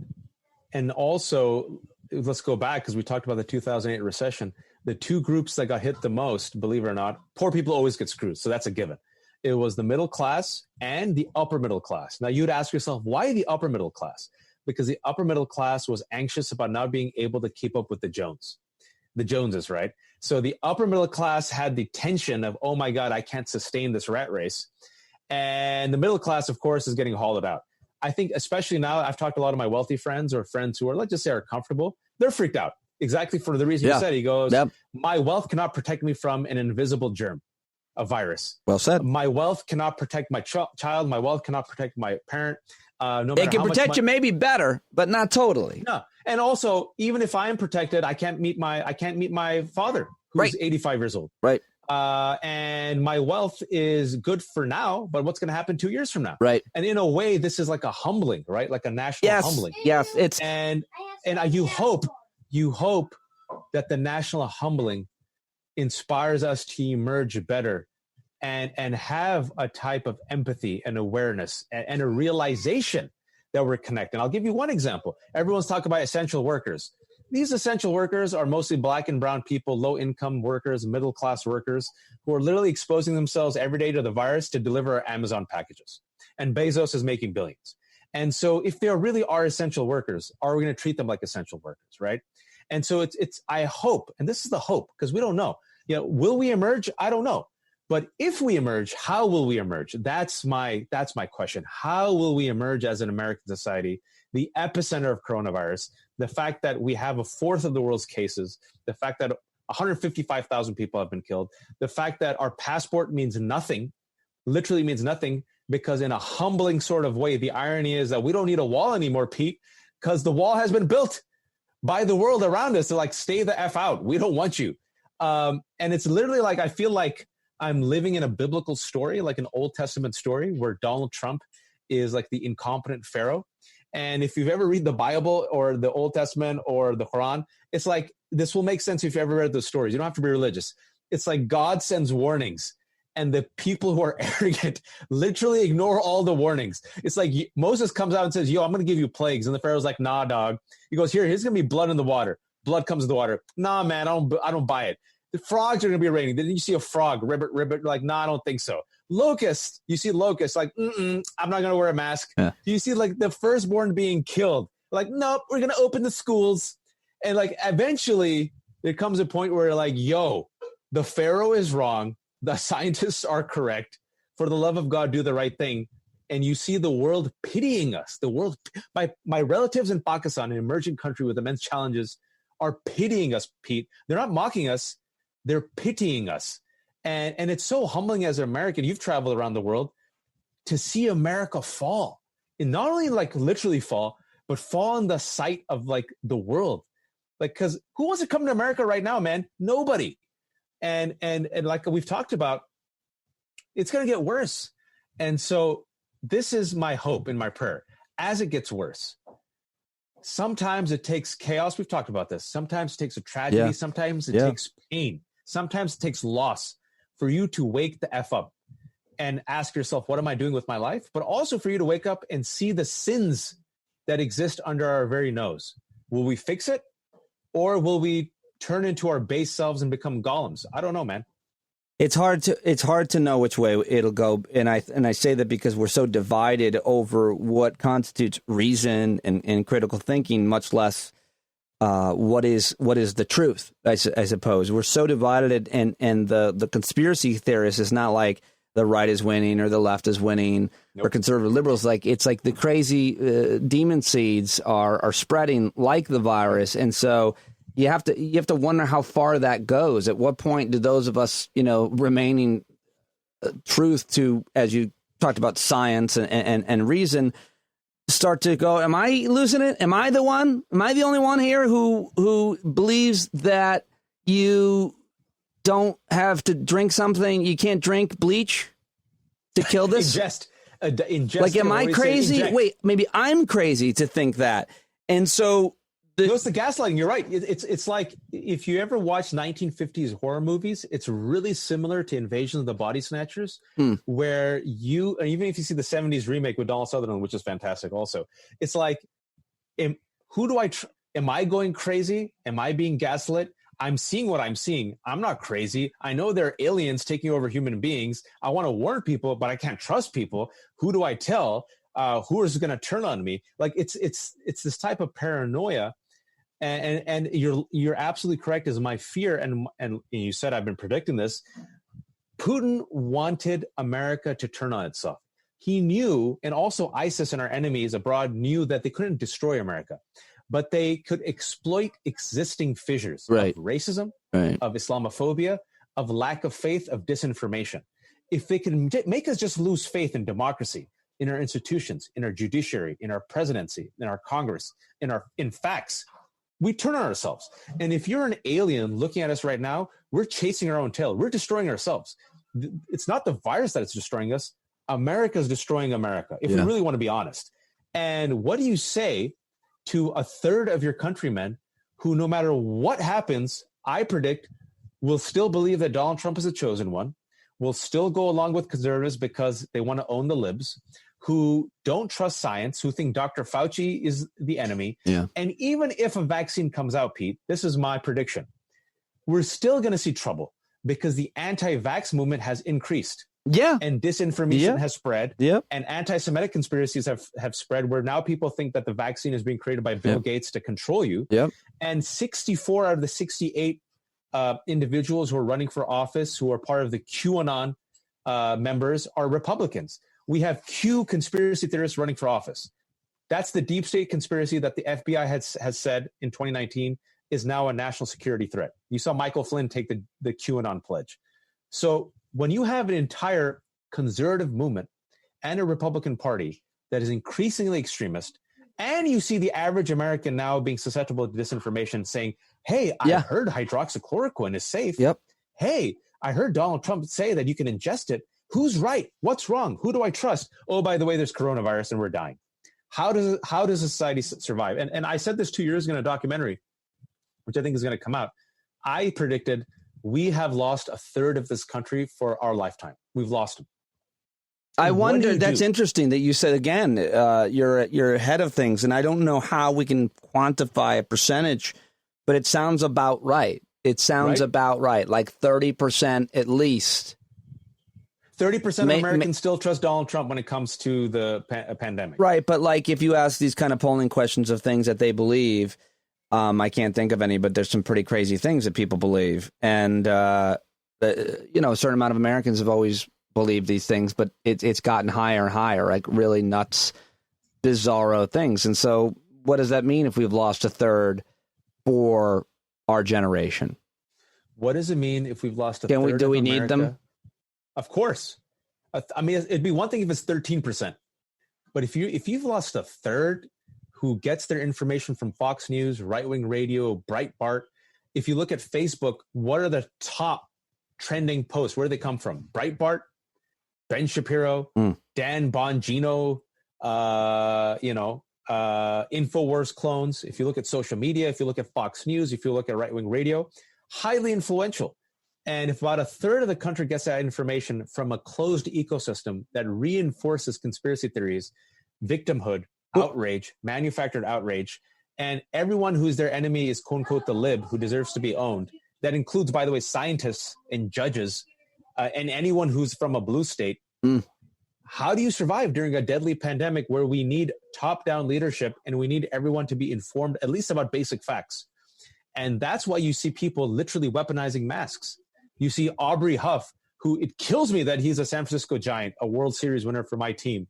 also, let's go back, because we talked about the 2008 recession. The 2 groups that got hit the most, believe it or not, poor people always get screwed. So that's a given. It was the middle class and the upper middle class. Now, you'd ask yourself, why the upper middle class? Because the upper middle class was anxious about not being able to keep up with the Joneses, right? So the upper middle class had the tension of, oh my God, I can't sustain this rat race. And the middle class, of course, is getting hollowed out. I think especially now, I've talked to a lot of my wealthy friends or friends who are, let's just say, are comfortable. They're freaked out exactly for the reason you said. He goes, my wealth cannot protect me from an invisible germ, a virus. Well said. My wealth cannot protect my child. My wealth cannot protect my parent. It can protect you maybe better, but not totally. No. And also, even if I am protected, I can't meet my father, who's 85 years old. Right. And my wealth is good for now, but what's going to happen 2 years from now? Right. And in a way, this is like a humbling, right? Like a national humbling. Yes. It's and you hope that the national humbling inspires us to emerge better and have a type of empathy and awareness and a realization that we're connected. I'll give you one example. Everyone's talking about essential workers. These essential workers are mostly black and brown people, low-income workers, middle-class workers, who are literally exposing themselves every day to the virus to deliver our Amazon packages. And Bezos is making billions. And so if there really are essential workers, are we going to treat them like essential workers, right? And so it's I hope, and this is the hope, because we don't know. Will we emerge? I don't know. But if we emerge, how will we emerge? That's my question. How will we emerge as an American society? The epicenter of coronavirus, the fact that we have 1/4 of the world's cases, the fact that 155,000 people have been killed, the fact that our passport means nothing, literally means nothing, because in a humbling sort of way, the irony is that we don't need a wall anymore, Pete, because the wall has been built by the world around us to like, stay the F out. We don't want you. And it's literally like, I feel like I'm living in a biblical story, like an Old Testament story where Donald Trump is like the incompetent Pharaoh. And if you've ever read the Bible or the Old Testament or the Quran, it's like, this will make sense if you ever read those stories. You don't have to be religious. It's like God sends warnings and the people who are arrogant literally ignore all the warnings. It's like Moses comes out and says, yo, I'm going to give you plagues. And the Pharaoh's like, nah, dog. He goes, here's going to be blood in the water. Blood comes in the water. Nah, man, I don't buy it. The frogs are going to be raining. Then you see a frog, ribbit, like, nah, I don't think so. Locusts, you see locusts, like, I'm not going to wear a mask. Yeah. You see, like, the firstborn being killed. Like, nope, we're going to open the schools. And, like, eventually there comes a point where, like, yo, the Pharaoh is wrong. The scientists are correct. For the love of God, do the right thing. And you see the world pitying us. The world, my relatives in Pakistan, an emerging country with immense challenges, are pitying us, Pete. They're not mocking us. They're pitying us. And it's so humbling as an American, you've traveled around the world, to see America fall. And not only like literally fall, but fall in the sight of like the world. Like, because who wants to come to America right now, man? Nobody. And like we've talked about, it's going to get worse. And so this is my hope and my prayer. As it gets worse, sometimes it takes chaos. We've talked about this. Sometimes it takes a tragedy. Yeah. Sometimes it takes pain. Sometimes it takes loss for you to wake the F up and ask yourself, what am I doing with my life? But also for you to wake up and see the sins that exist under our very nose. Will we fix it? Or will we turn into our base selves and become golems? I don't know, man. It's hard to know which way it'll go. And I say that because we're so divided over what constitutes reason and critical thinking, much less what is the truth, I suppose. We're so divided, and the conspiracy theorist is not like the right is winning or the left is winning or conservative liberals. Like, it's like the crazy demon seeds are spreading like the virus. And so you have to wonder how far that goes. At what point do those of us, remaining truth to, as you talked about, science and reason, start to go, am I losing it? Am I the one? Am I the only one here who believes that you don't have to drink something? You can't drink bleach to kill this? ingest. Like, am I crazy? Wait, maybe I'm crazy to think that. And so it's the gaslighting. You're right. It's like if you ever watch 1950s horror movies, it's really similar to Invasion of the Body Snatchers, where even if you see the 70s remake with Donald Sutherland, which is fantastic also, it's like, am I going crazy? Am I being gaslit? I'm seeing what I'm seeing. I'm not crazy. I know there are aliens taking over human beings. I want to warn people, but I can't trust people. Who do I tell? Who is going to turn on me? Like it's this type of paranoia. And you're absolutely correct. Is my fear, and you said I've been predicting this. Putin wanted America to turn on itself. He knew, and also ISIS and our enemies abroad knew that they couldn't destroy America, but they could exploit existing fissures of racism, of Islamophobia, of lack of faith, of disinformation. If they can make us just lose faith in democracy, in our institutions, in our judiciary, in our presidency, in our Congress, in facts, we turn on ourselves. And if you're an alien looking at us right now, we're chasing our own tail. We're destroying ourselves. It's not the virus that is destroying us. America is destroying America, if we really want to be honest. And what do you say to a third of your countrymen who, no matter what happens, I predict, will still believe that Donald Trump is the chosen one, will still go along with conservatives because they want to own the libs, who don't trust science, who think Dr. Fauci is the enemy. Yeah. And even if a vaccine comes out, Pete, this is my prediction, we're still going to see trouble because the anti-vax movement has increased. Yeah. And disinformation has spread. Yeah. And anti-Semitic conspiracies have spread, where now people think that the vaccine is being created by Bill Gates to control you. Yep. And 64 out of the 68 individuals who are running for office, who are part of the QAnon members, are Republicans. We have Q conspiracy theorists running for office. That's the deep state conspiracy that the FBI has said in 2019 is now a national security threat. You saw Michael Flynn take the QAnon pledge. So when you have an entire conservative movement and a Republican Party that is increasingly extremist, and you see the average American now being susceptible to disinformation saying, hey, I heard hydroxychloroquine is safe. Yep. Hey, I heard Donald Trump say that you can ingest it. Who's right? What's wrong? Who do I trust? Oh, by the way, there's coronavirus and we're dying. How does a society survive? And I said this 2 years ago in a documentary, which I think is going to come out. I predicted we have lost a third of this country for our lifetime. We've lost them. I wonder, that's interesting that you said, again, you're ahead of things. And I don't know how we can quantify a percentage, but it sounds about right. It sounds about right, like 30% at least. 30% of Americans still trust Donald Trump when it comes to the pandemic. Right. But like if you ask these kind of polling questions of things that they believe, I can't think of any, but there's some pretty crazy things that people believe. And, a certain amount of Americans have always believed these things, but it's gotten higher and higher, like really nuts, bizarro things. And so what does that mean if we've lost a third for our generation? What does it mean if we've lost a third? Do we need them? Of course. I mean, it'd be one thing if it's 13%, but if you've lost a third who gets their information from Fox News, right-wing radio, Breitbart, if you look at Facebook, what are the top trending posts? Where do they come from? Breitbart, Ben Shapiro, Dan Bongino, InfoWars clones. If you look at social media, if you look at Fox News, if you look at right-wing radio, highly influential. And if about a third of the country gets that information from a closed ecosystem that reinforces conspiracy theories, victimhood, outrage, manufactured outrage, and everyone who's their enemy is quote unquote the lib who deserves to be owned. That includes, by the way, scientists and judges and anyone who's from a blue state. How do you survive during a deadly pandemic where we need top-down leadership and we need everyone to be informed at least about basic facts? And that's why you see people literally weaponizing masks. You see Aubrey Huff, who it kills me that he's a San Francisco Giant, a World Series winner for my team,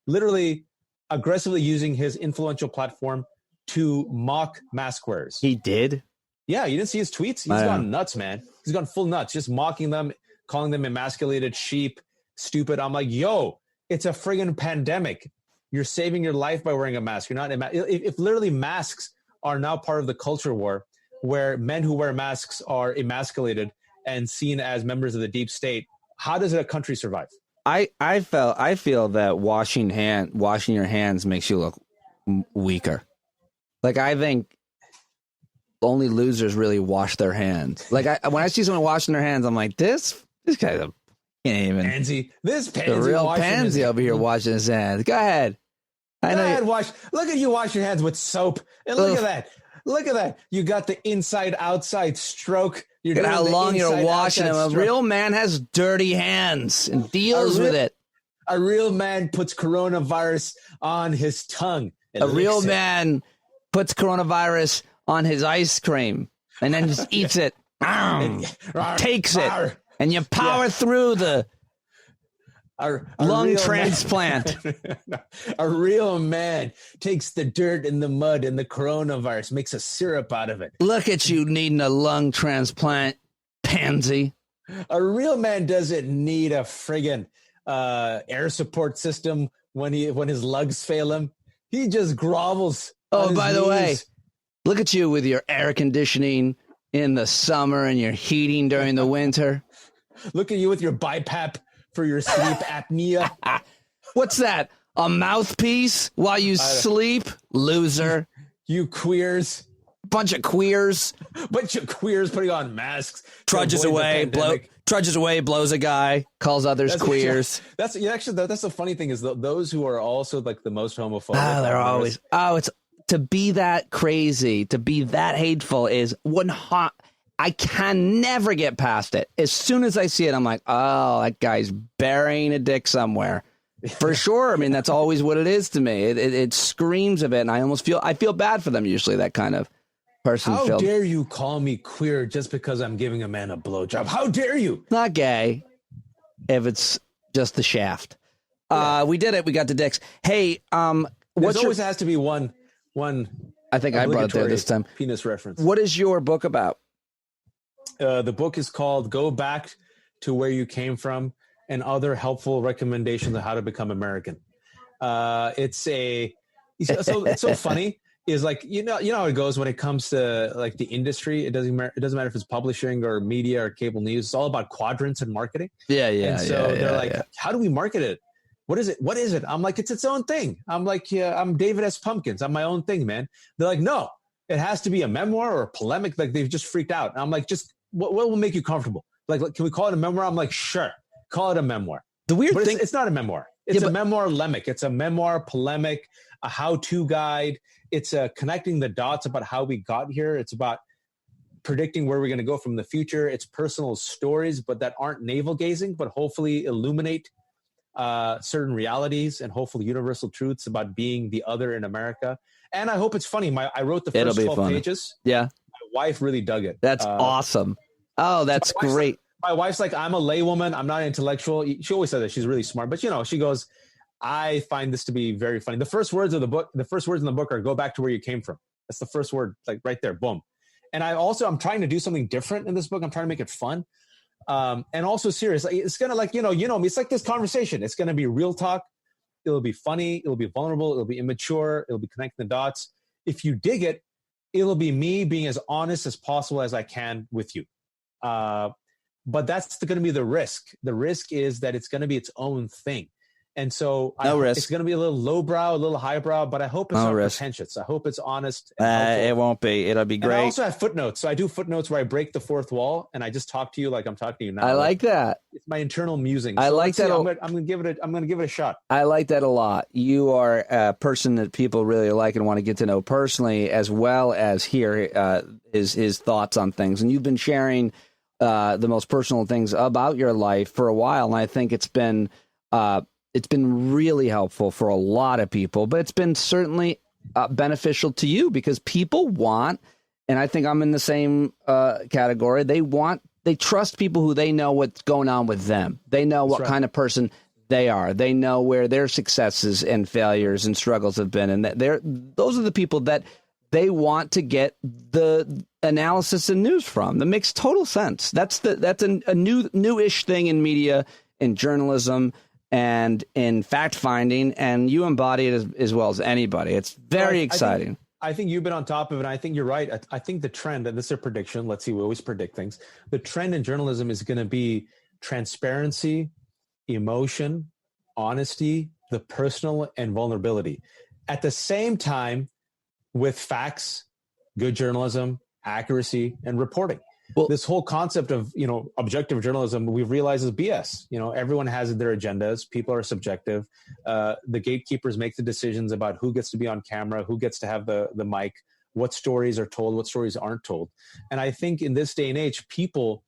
literally aggressively using his influential platform to mock mask wearers. He did? Yeah, you didn't see his tweets? He's gone nuts, man. He's gone full nuts, just mocking them, calling them emasculated sheep, stupid. I'm like, yo, it's a friggin' pandemic. You're saving your life by wearing a mask. You're not. If literally masks are now part of the culture war, where men who wear masks are emasculated and seen as members of the deep state, how does a country survive? I feel that washing your hands makes you look weaker. Like, I think only losers really wash their hands. Like, when I see someone washing their hands, I'm like, this guy's a can't even. Pansy. This pansy. The real pansy over here washing his hands. Go ahead. Go ahead, look at you wash your hands with soap. And look at that. Look at that. You got the inside-outside stroke. Look at how long you're washing them. A real man has dirty hands and deals with it. A real man puts coronavirus on his tongue. A real man puts coronavirus on his ice cream and then just eats it. Takes it. And you power through the lung transplant. A real man takes the dirt and the mud and the coronavirus, makes a syrup out of it. Look at you needing a lung transplant, pansy. A real man doesn't need a friggin' air support system when his lugs fail him. He just grovels. Oh, by the way, look at you with your air conditioning in the summer and your heating during the winter. Look at you with your BiPAP for your sleep apnea. What's that? A mouthpiece while you sleep? Loser. You queers. Bunch of queers putting on masks. Trudges away, blows a guy, calls others queers. That's the funny thing is those who are also like the most homophobic. They're always. It's to be that crazy, to be that hateful is one hot. I can never get past it. As soon as I see it, I'm like, oh, that guy's burying a dick somewhere. For sure. I mean, that's always what it is to me. It screams of it, and I feel bad for them usually, that kind of person. How dare you call me queer just because I'm giving a man a blowjob? How dare you? Not gay, if it's just the shaft. We did it. We got the dicks. Hey, always has to be one. I think I brought it there this time. Penis reference. What is your book about? The book is called Go Back to Where You Came From and Other Helpful Recommendations on How to Become American. It's so funny is like, you know how it goes when it comes to like the industry. It doesn't matter if it's publishing or media or cable news. It's all about quadrants and marketing. And so they're like, how do we market it? What is it? I'm like, it's its own thing. I'm like, I'm David S. Pumpkins. I'm my own thing, man. They're like, no, it has to be a memoir or a polemic. Like they've just freaked out. And I'm like, just what will make you comfortable? Like, can we call it a memoir? I'm like, sure, call it a memoir. The weird thing, it's not a memoir. It's a memoir polemic. It's a memoir polemic, a how-to guide. It's connecting the dots about how we got here. It's about predicting where we're going to go from the future. It's personal stories, but that aren't navel-gazing, but hopefully illuminate certain realities and hopefully universal truths about being the other in America. And I hope it's funny. I wrote the first 12 pages. Yeah. My wife really dug it. That's awesome. Oh, that's great. My wife's like, I'm a laywoman. I'm not intellectual. She always says that. She's really smart. But, she goes, I find this to be very funny. The first words in the book are go back to where you came from. That's the first word, like right there. Boom. And I'm trying to do something different in this book. I'm trying to make it fun. And also serious. Like, it's going to like, me. It's like this conversation. It's going to be real talk. It'll be funny. It'll be vulnerable. It'll be immature. It'll be connecting the dots. If you dig it, it'll be me being as honest as possible as I can with you. But that's going to be the risk. The risk is that it's going to be its own thing. And so it's going to be a little lowbrow, a little highbrow, but I hope it's not pretentious. I hope it's honest. It won't be. It'll be great. And I also have footnotes. So I do footnotes where I break the fourth wall and I just talk to you like I'm talking to you now. I like that. It's my internal musing. I like that. I'm going to give it a shot. I like that a lot. You are a person that people really like and want to get to know personally, as well as hear his thoughts on things. And you've been sharing the most personal things about your life for a while. And I think it's been really helpful for a lot of people, but it's been certainly beneficial to you because people want, and I think I'm in the same category, they trust people who they know what's going on with them. They know what kind of person they are. They know where their successes and failures and struggles have been. And those are the people that they want to get the analysis and news from. That makes total sense. That's a new-ish thing in media, in journalism, and in fact finding, and you embody it as well as anybody. It's very exciting. I think you've been on top of it. And I think you're right. I think the trend, and this is a prediction. Let's see, we always predict things. The trend in journalism is going to be transparency, emotion, honesty, the personal, and vulnerability. At the same time, with facts, good journalism, accuracy, and reporting. Well, this whole concept of, objective journalism, we've realized is BS. Everyone has their agendas. People are subjective. The gatekeepers make the decisions about who gets to be on camera, who gets to have the mic, what stories are told, what stories aren't told. And I think in this day and age, people,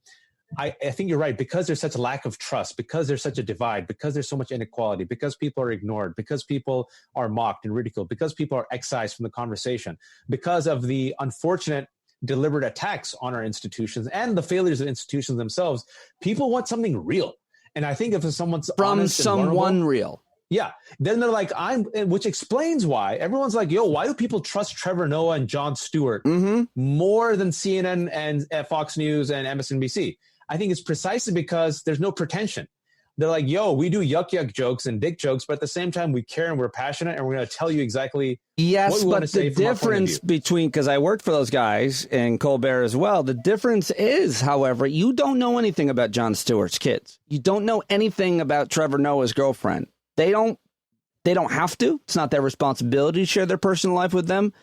I think you're right, because there's such a lack of trust, because there's such a divide, because there's so much inequality, because people are ignored, because people are mocked and ridiculed, because people are excised from the conversation, because of the unfortunate deliberate attacks on our institutions and the failures of institutions themselves, people want something real. And I think if someone's from someone real, yeah, then they're like, which explains why everyone's like, yo, why do people trust Trevor Noah and Jon Stewart more than CNN and Fox News and MSNBC? I think it's precisely because there's no pretension. They're like, yo, we do yuck jokes and dick jokes, but at the same time, we care and we're passionate and we're going to tell you exactly what we want to say. Yes, but the difference between, because I worked for those guys and Colbert as well, the difference is, however, you don't know anything about Jon Stewart's kids. You don't know anything about Trevor Noah's girlfriend. They don't have to. It's not their responsibility to share their personal life with them.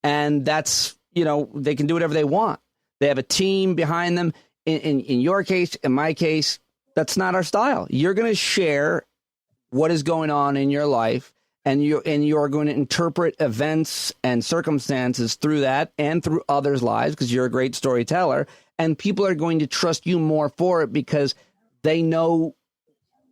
And that's, they can do whatever they want. They have a team behind them. In your case, in my case, that's not our style. You're going to share what is going on in your life, and you're going to interpret events and circumstances through that and through others' lives because you're a great storyteller, and people are going to trust you more for it because they know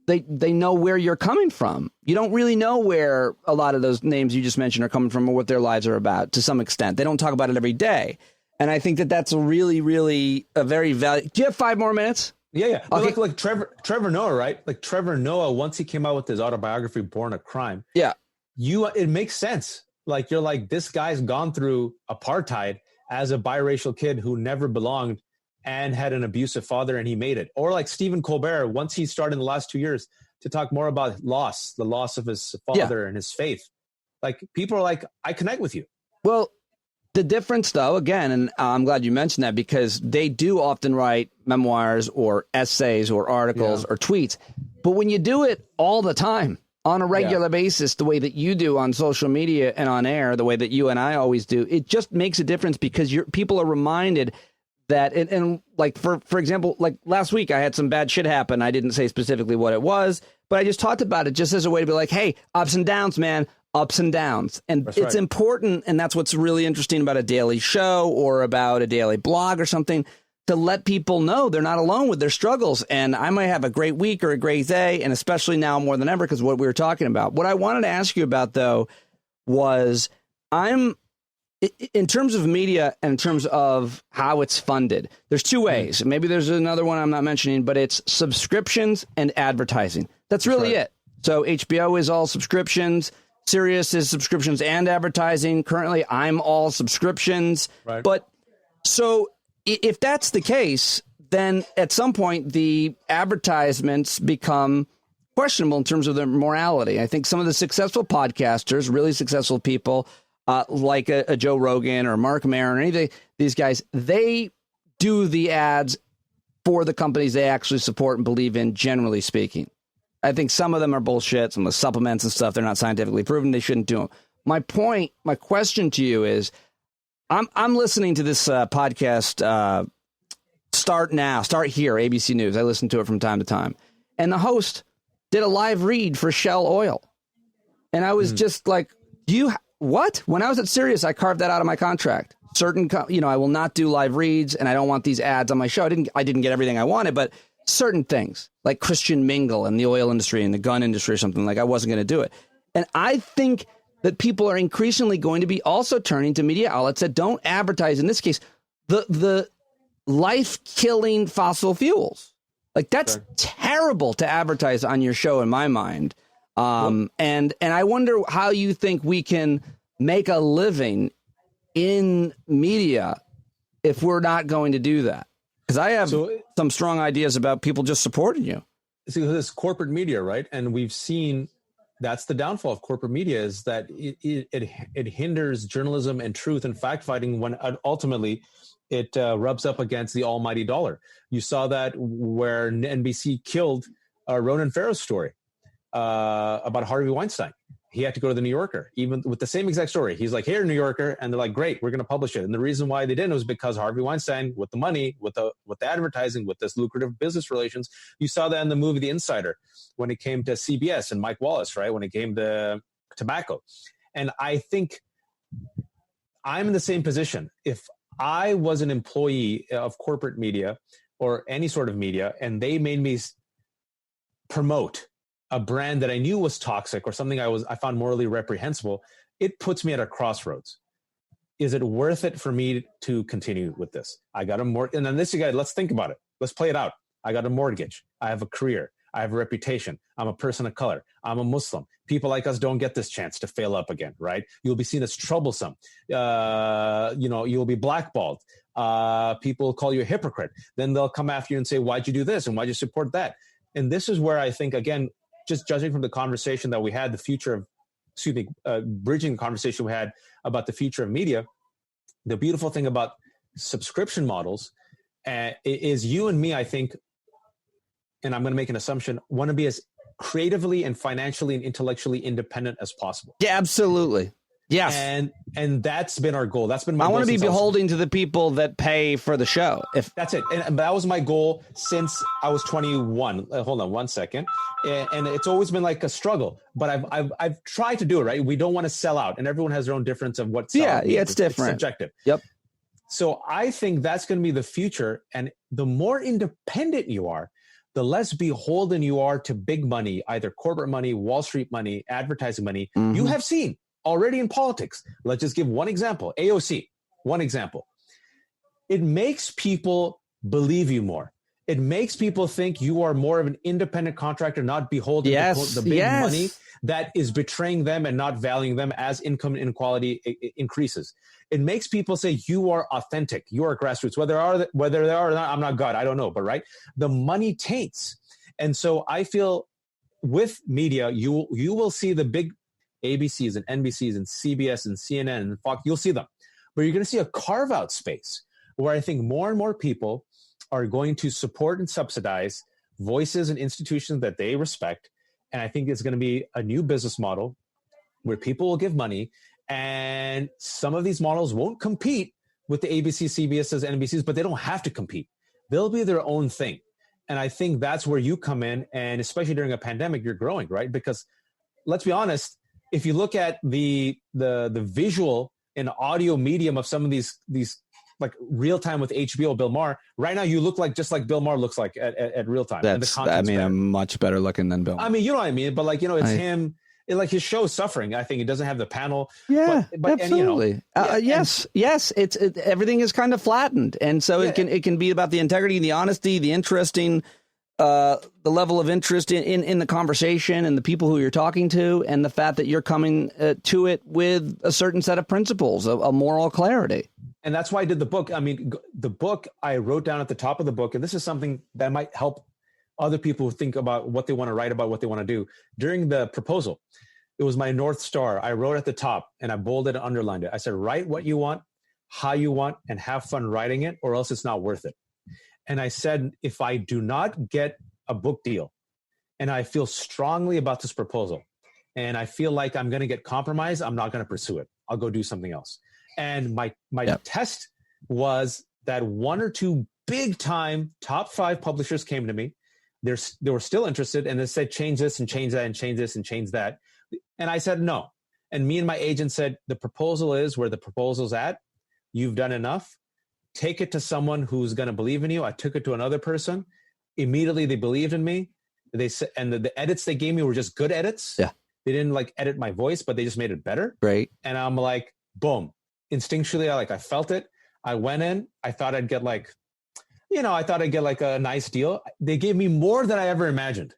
where you're coming from. You don't really know where a lot of those names you just mentioned are coming from or what their lives are about to some extent. They don't talk about it every day. And I think that's a really, really a very valuable. Do you have 5 more minutes? Yeah. Okay. Like Trevor Noah, right? Like Trevor Noah, once he came out with his autobiography, Born a Crime. Yeah. It makes sense. Like, you're like, this guy's gone through apartheid as a biracial kid who never belonged and had an abusive father, and he made it. Or like Stephen Colbert, once he started in the last 2 years to talk more about the loss of his father and his faith. Like, people are like, I connect with you. Well, the difference, though, again, and I'm glad you mentioned that because they do often write memoirs or essays or articles or tweets. But when you do it all the time on a regular basis, the way that you do on social media and on air, the way that you and I always do, it just makes a difference because people are reminded that, and like, for example, like last week, I had some bad shit happen. I didn't say specifically what it was, but I just talked about it just as a way to be like, hey, ups and downs, man. Ups and downs. And that's it's important. And that's what's really interesting about a daily show or about a daily blog or something, to let people know they're not alone with their struggles. And I might have a great week or a great day. And especially now more than ever, because what we were talking about. What I wanted to ask you about, though, was in terms of media and in terms of how it's funded, there's 2 ways. Maybe there's another one I'm not mentioning, but it's subscriptions and advertising. That's really it. So HBO is all subscriptions. Sirius is subscriptions and advertising. Currently, I'm all subscriptions. Right. But so if that's the case, then at some point, the advertisements become questionable in terms of their morality. I think some of the successful podcasters, really successful people like a Joe Rogan or Mark Maron or any of these guys, they do the ads for the companies they actually support and believe in, generally speaking. I think some of them are bullshit, some of the supplements and stuff, they're not scientifically proven. They shouldn't do them. My question to you is, I'm listening to this podcast, Start Here, ABC News. I listen to it from time to time. And the host did a live read for Shell Oil. And I was just like, what? When I was at Sirius, I carved that out of my contract. I will not do live reads, and I don't want these ads on my show. I didn't get everything I wanted, but certain things like Christian Mingle and the oil industry and the gun industry or something, like I wasn't going to do it. And I think that people are increasingly going to be also turning to media outlets that don't advertise, in this case, the life-killing fossil fuels. Like, that's terrible to advertise on your show, in my mind. And I wonder how you think we can make a living in media if we're not going to do that? Because I have some strong ideas about people just supporting you. See, this corporate media, right? And we've seen that's the downfall of corporate media, is that it hinders journalism and truth and fact fighting when ultimately it rubs up against the almighty dollar. You saw that where NBC killed Ronan Farrow's story about Harvey Weinstein. He had to go to the New Yorker, even with the same exact story. He's like, here, New Yorker. And they're like, great, we're going to publish it. And the reason why they didn't was because Harvey Weinstein, with the money, with the advertising, with this lucrative business relations, you saw that in the movie The Insider when it came to CBS and Mike Wallace, right? When it came to tobacco. And I think I'm in the same position. If I was an employee of corporate media or any sort of media, and they made me promote a brand that I knew was toxic or something I found morally reprehensible, it puts me at a crossroads. Is it worth it for me to continue with this? I got a mortgage, and then this guy, let's think about it. Let's play it out. I got a mortgage. I have a career. I have a reputation. I'm a person of color. I'm a Muslim. People like us don't get this chance to fail up again, right? You'll be seen as troublesome. You'll be blackballed. People call you a hypocrite. Then they'll come after you and say, why'd you do this? And why'd you support that? And this is where I think, again, just judging from the conversation that we had, bridging the conversation we had about the future of media, the beautiful thing about subscription models is you and me, I think, and I'm going to make an assumption, want to be as creatively and financially and intellectually independent as possible. Yeah, absolutely. Yes. And that's been our goal. That's been my goal. I want to be beholden to the people that pay for the show. That's it. And that was my goal since I was 21. Hold on one second. And it's always been like a struggle, but I've tried to do it, right? We don't want to sell out, and everyone has their own difference of what sell out means. It's different. It's subjective. Yep. So I think that's going to be the future. And the more independent you are, the less beholden you are to big money, either corporate money, Wall Street money, advertising money. Mm-hmm. You have seen already in politics. Let's just give one example. AOC, one example. It makes people believe you more. It makes people think you are more of an independent contractor, not beholden to the big money that is betraying them and not valuing them as income inequality increases. It makes people say you are authentic, you are grassroots. Whether they are or not, I'm not God, I don't know. But right, the money taints. And so I feel with media, you will see the big ABCs and NBCs and CBS and CNN and Fox, you'll see them. But you're going to see a carve-out space where I think more and more people are going to support and subsidize voices and institutions that they respect. And I think it's going to be a new business model where people will give money, and some of these models won't compete with the ABC, CBSs, NBCs, but they don't have to compete. They'll be their own thing. And I think that's where you come in, and especially during a pandemic, you're growing, right? Because let's be honest, if you look at the visual and audio medium of some of these like real time with HBO, Bill Maher, right now you look like just like Bill Maher looks like at real time. I'm much better looking than Bill. I mean, you know what I mean? But like, it's him. Like his show is suffering. I think he doesn't have the panel. Yeah, but absolutely. Yes. It's everything is kind of flattened, and so it can be about the integrity, the honesty, the interesting, the level of interest in the conversation and the people who you're talking to, and the fact that you're coming to it with a certain set of principles, a moral clarity. And that's why I did the book. I mean, the book I wrote down at the top of the book, and this is something that might help other people who think about what they want to write about, what they want to do. During the proposal, it was my North Star. I wrote at the top, and I bolded and underlined it. I said, write what you want, how you want, and have fun writing it, or else it's not worth it. And I said, if I do not get a book deal, and I feel strongly about this proposal, and I feel like I'm going to get compromised, I'm not going to pursue it. I'll go do something else. And my test was that one or two big time top 5 publishers came to me. They were still interested, and they said, change this and change that and change this and change that. And I said, no. And me and my agent said, the proposal is where the proposal's at. You've done enough. Take it to someone who's going to believe in you. I took it to another person. Immediately, they believed in me. They said, and the edits they gave me were just good edits. Yeah. They didn't like edit my voice, but they just made it better. Great. And I'm like, boom. Instinctually, I felt it. I went in. I thought I'd get like a nice deal. They gave me more than I ever imagined.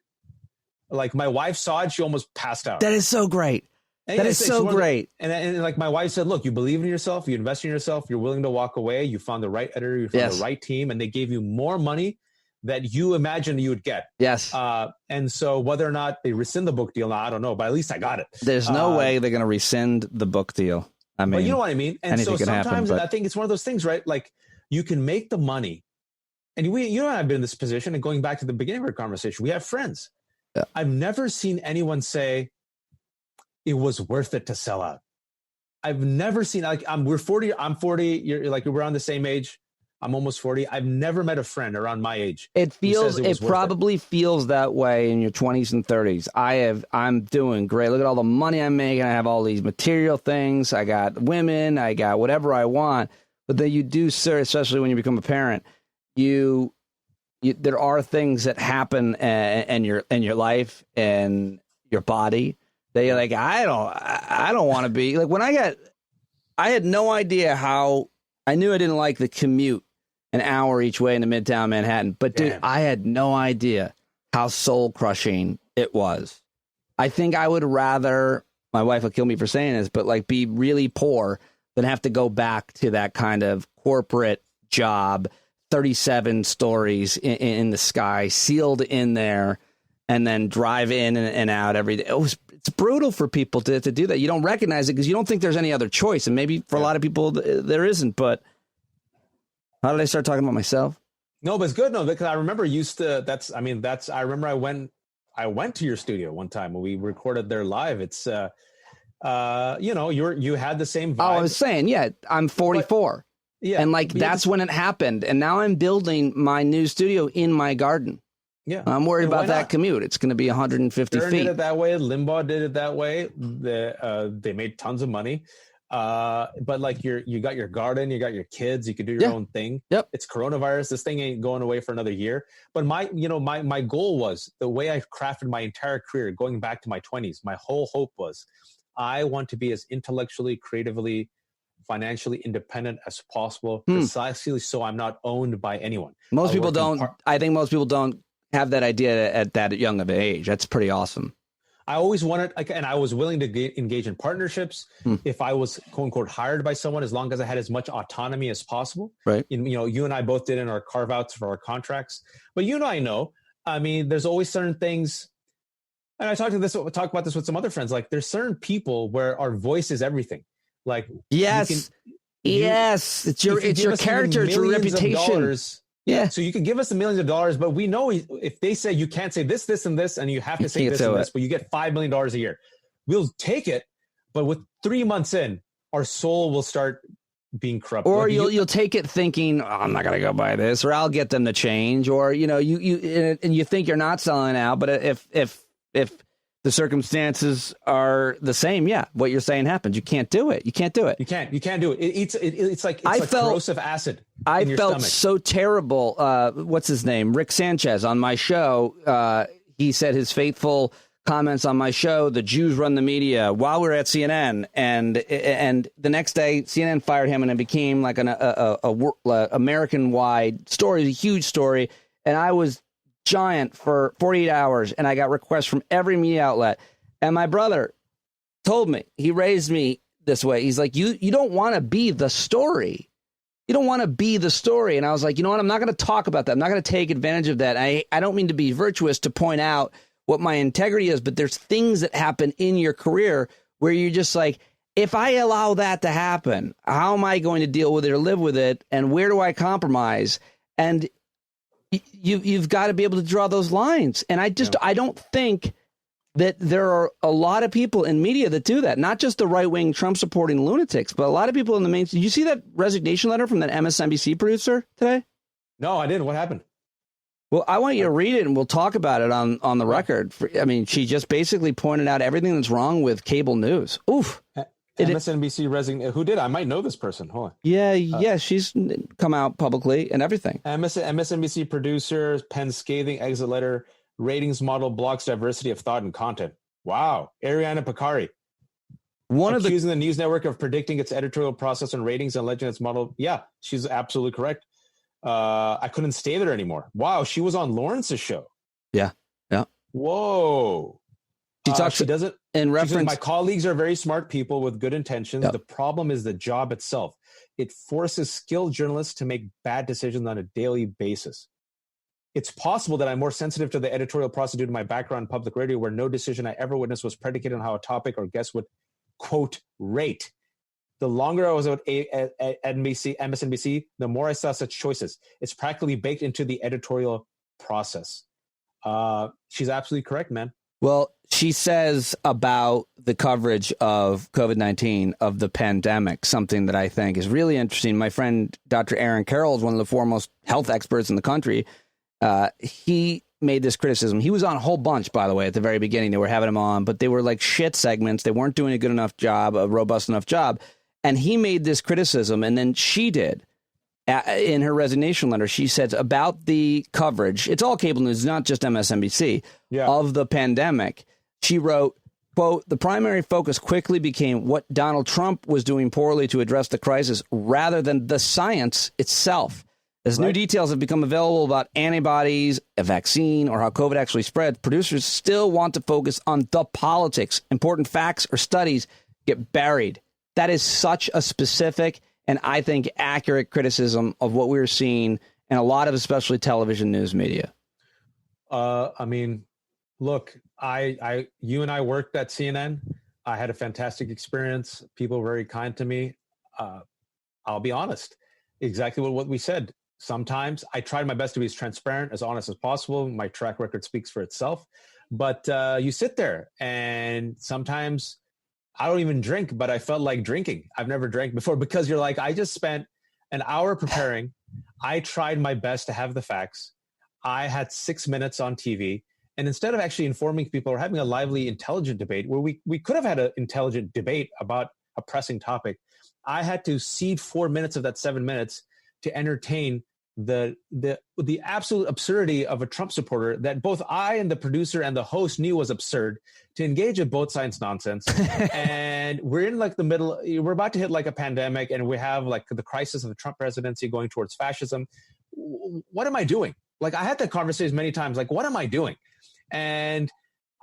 Like my wife saw it. She almost passed out. That is so great. And That is so great. And like my wife said, look, you believe in yourself, you invest in yourself, you're willing to walk away, you found the right editor, you found the right team, and they gave you more money that you imagined you would get. Yes. And so whether or not they rescind the book deal, now I don't know, but at least I got it. There's no way they're going to rescind the book deal. I mean, but you know what I mean? And so sometimes happen, I think it's one of those things, right? Like you can make the money. And you and I have been in this position, and going back to the beginning of our conversation, we have friends. Yeah. I've never seen anyone say it was worth it to sell out. I've never seen, like, we're 40, I'm 40, you're like, we're around the same age. I'm almost 40. I've never met a friend around my age. It probably feels that way in your 20s and 30s. I'm doing great. Look at all the money I'm making. I have all these material things. I got women. I got whatever I want. But then you do, sir, especially when you become a parent, there are things that happen in your life and your body that you're like, I don't want to be like. When I had no idea how. I knew I didn't like the commute an hour each way into Midtown Manhattan, but dude, I had no idea how soul crushing it was. I think I would rather, my wife will kill me for saying this, but like be really poor than have to go back to that kind of corporate job, 37 stories in the sky, sealed in there, and then drive in and out every day. It's brutal for people to do that. You don't recognize it because you don't think there's any other choice. And maybe for a lot of people there isn't. But how did I start talking about myself? No, but it's good. No, because I remember I remember I went to your studio one time when we recorded there live. It's, you had the same vibe. Oh, I was saying, I'm 44. But, and like, that's when it happened. And now I'm building my new studio in my garden. Yeah, I'm worried about that commute. It's going to be 150 Stern feet. did it that way. Limbaugh did it that way. They made tons of money. But like you got your garden, you got your kids, you can do your own thing. Yep. It's coronavirus. This thing ain't going away for another year. But my goal was, the way I crafted my entire career, going back to my 20s, my whole hope was I want to be as intellectually, creatively, financially independent as possible, precisely so I'm not owned by anyone. Most people don't. I think most people don't have that idea at that young of an age. That's pretty awesome. I always wanted, and I was willing to engage in partnerships if I was quote unquote hired by someone, as long as I had as much autonomy as possible. Right. You and I both did in our carve outs for our contracts, but I know, I mean, there's always certain things. And I talk about this with some other friends. Like there's certain people where our voice is everything. Like, yes, it's your character, it's your reputation. Yeah. So you can give us the millions of dollars, but we know if they say you can't say this, this, and this, and you have to say this and this, but you get $5 million a year, we'll take it. But with 3 months in, our soul will start being corrupt. Or you'll take it thinking, I'm not going to go buy this, or I'll get them to change, or you think you're not selling out, but if the circumstances are the same, what you're saying happens. You can't do it. You can't do it. You can't do it. It's like corrosive acid. I felt so terrible. What's his name? Rick Sanchez on my show. He said his fateful comments on my show, the Jews run the media, while we were at CNN. And the next day, CNN fired him, and it became like an American-wide story, a huge story. And I was giant for 48 hours, and I got requests from every media outlet. And my brother told me, he raised me this way. He's like, you don't want to be the story. You don't want to be the story. And I was like, you know what? I'm not going to talk about that. I'm not going to take advantage of that. I don't mean to be virtuous to point out what my integrity is, but there's things that happen in your career where you're just like, if I allow that to happen, how am I going to deal with it or live with it? And where do I compromise? And you've got to be able to draw those lines. And I don't think that there are a lot of people in media that do that, not just the right-wing Trump-supporting lunatics, but a lot of people in the main. Did you see that resignation letter from that MSNBC producer today? No, I didn't. What happened? Well, I want you to read it, and we'll talk about it on the record. I mean, she just basically pointed out everything that's wrong with cable news. Oof. MSNBC resign. Who did? I might know this person. Hold on. Yeah, she's come out publicly and everything. MSNBC producer pens scathing exit letter. Ratings model blocks diversity of thought and content. Wow. Ariana Picari. Accusing the news network of predicting its editorial process and ratings and alleging its model. Yeah, she's absolutely correct. I couldn't stay there anymore. Wow, she was on Lawrence's show. Yeah. Whoa. She doesn't. In She says, reference, my colleagues are very smart people with good intentions. Yep. The problem is the job itself. It forces skilled journalists to make bad decisions on a daily basis. It's possible that I'm more sensitive to the editorial process due to my background in public radio, where no decision I ever witnessed was predicated on how a topic or guest would, quote, rate. The longer I was at MSNBC, the more I saw such choices. It's practically baked into the editorial process. She's absolutely correct, man. well, she says about the coverage of COVID-19, of the pandemic, something that I think is really interesting. My friend, Dr. Aaron Carroll, is one of the foremost health experts in the country. He made this criticism. He was on a whole bunch, by the way, at the very beginning. They were having him on, but they were like shit segments. They weren't doing a good enough job, a robust enough job. And he made this criticism, and then she did. In her resignation letter, she says about the coverage, it's all cable news, not just MSNBC, of the pandemic. She wrote, quote, the primary focus quickly became what Donald Trump was doing poorly to address the crisis rather than the science itself. As new details have become available about antibodies, a vaccine, or how COVID actually spreads, producers still want to focus on the politics. Important facts or studies get buried. That is such a specific and I think accurate criticism of what we're seeing in a lot of especially television news media. I mean, look, you and I worked at CNN. I had a fantastic experience. People were very kind to me. I'll be honest, exactly what we said. Sometimes I tried my best to be as transparent, as honest as possible. My track record speaks for itself. But you sit there and sometimes I don't even drink, but I felt like drinking. I've never drank before because you're like, I just spent an hour preparing. I tried my best to have the facts. I had 6 minutes on TV. And instead of actually informing people or having a lively, intelligent debate where we could have had an intelligent debate about a pressing topic, I had to cede 4 minutes of that 7 minutes to entertain the absolute absurdity of a Trump supporter that both I and the producer and the host knew was absurd, to engage in both sides nonsense. And we're in like the middle, we're about to hit like a pandemic, and we have like the crisis of the Trump presidency going towards fascism. What am I doing? Like I had that conversation many times, like, what am I doing? And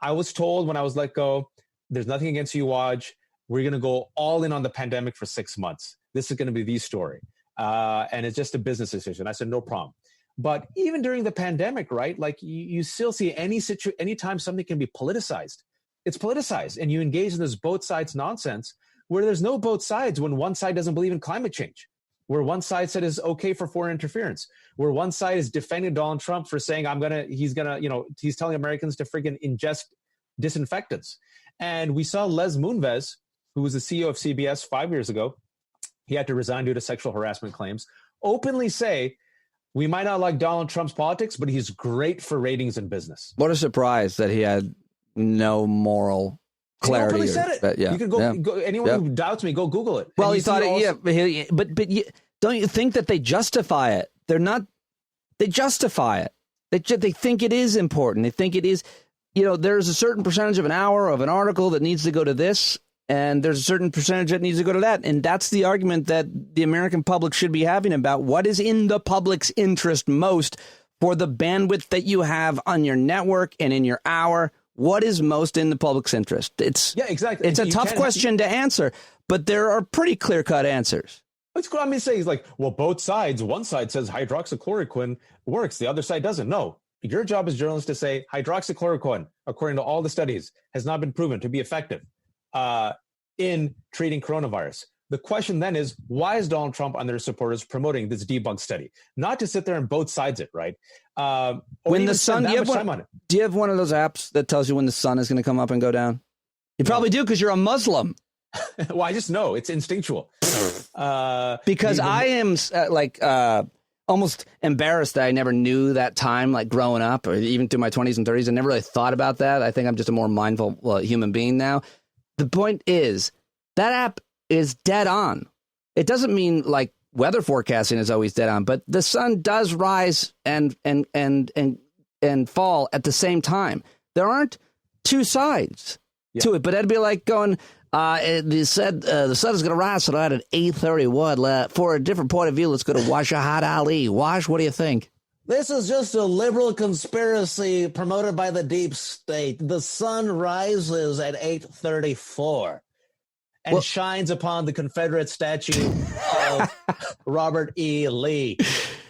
I was told when I was let go, there's nothing against you, Waj. We're going to go all in on the pandemic for 6 months. This is going to be the story. And it's just a business decision. I said, no problem. But even during the pandemic, right, like you still see anytime something can be politicized, it's politicized. And you engage in this both sides nonsense where there's no both sides when one side doesn't believe in climate change, where one side said it's okay for foreign interference, where one side is defending Donald Trump for saying, he's telling Americans to friggin' ingest disinfectants. And we saw Les Moonves, who was the CEO of CBS 5 years ago, he had to resign due to sexual harassment claims, openly say, we might not like Donald Trump's politics, but he's great for ratings and business. What a surprise that he had no moral clarity. He openly said it. But you can go anyone who doubts me, go Google it. Well, he thought it, but don't you think that they justify it? They justify it. They think it is important. They think it is, there's a certain percentage of an hour of an article that needs to go to this, and there's a certain percentage that needs to go to that. And that's the argument that the American public should be having about what is in the public's interest most for the bandwidth that you have on your network and in your hour. What is most in the public's interest? Exactly. It's a tough question to answer, but there are pretty clear-cut answers. What's what I'm saying is like, well, both sides, one side says hydroxychloroquine works, the other side doesn't. No, your job as journalist to say hydroxychloroquine, according to all the studies, has not been proven to be effective in treating coronavirus. The question then is, why is Donald Trump and their supporters promoting this debunked study? Not to sit there and both sides it, right? When the sun, do you have one of those apps that tells you when the sun is going to come up and go down? You probably do because you're a Muslim. Well, I just know it's instinctual. Because I am almost embarrassed that I never knew that time, like growing up, or even through my 20s and 30s. I never really thought about that. I think I'm just a more mindful human being now. The point is, that app is dead on. It doesn't mean like weather forecasting is always dead on, but the sun does rise and fall at the same time. There aren't two sides to it, but that'd be like going, they said the sun is going to rise tonight at 8:31. For a different point of view, let's go to Wahajat Ali. Wash, what do you think? This is just a liberal conspiracy promoted by the deep state. The sun rises at 8:34 and shines upon the Confederate statue of Robert E. Lee.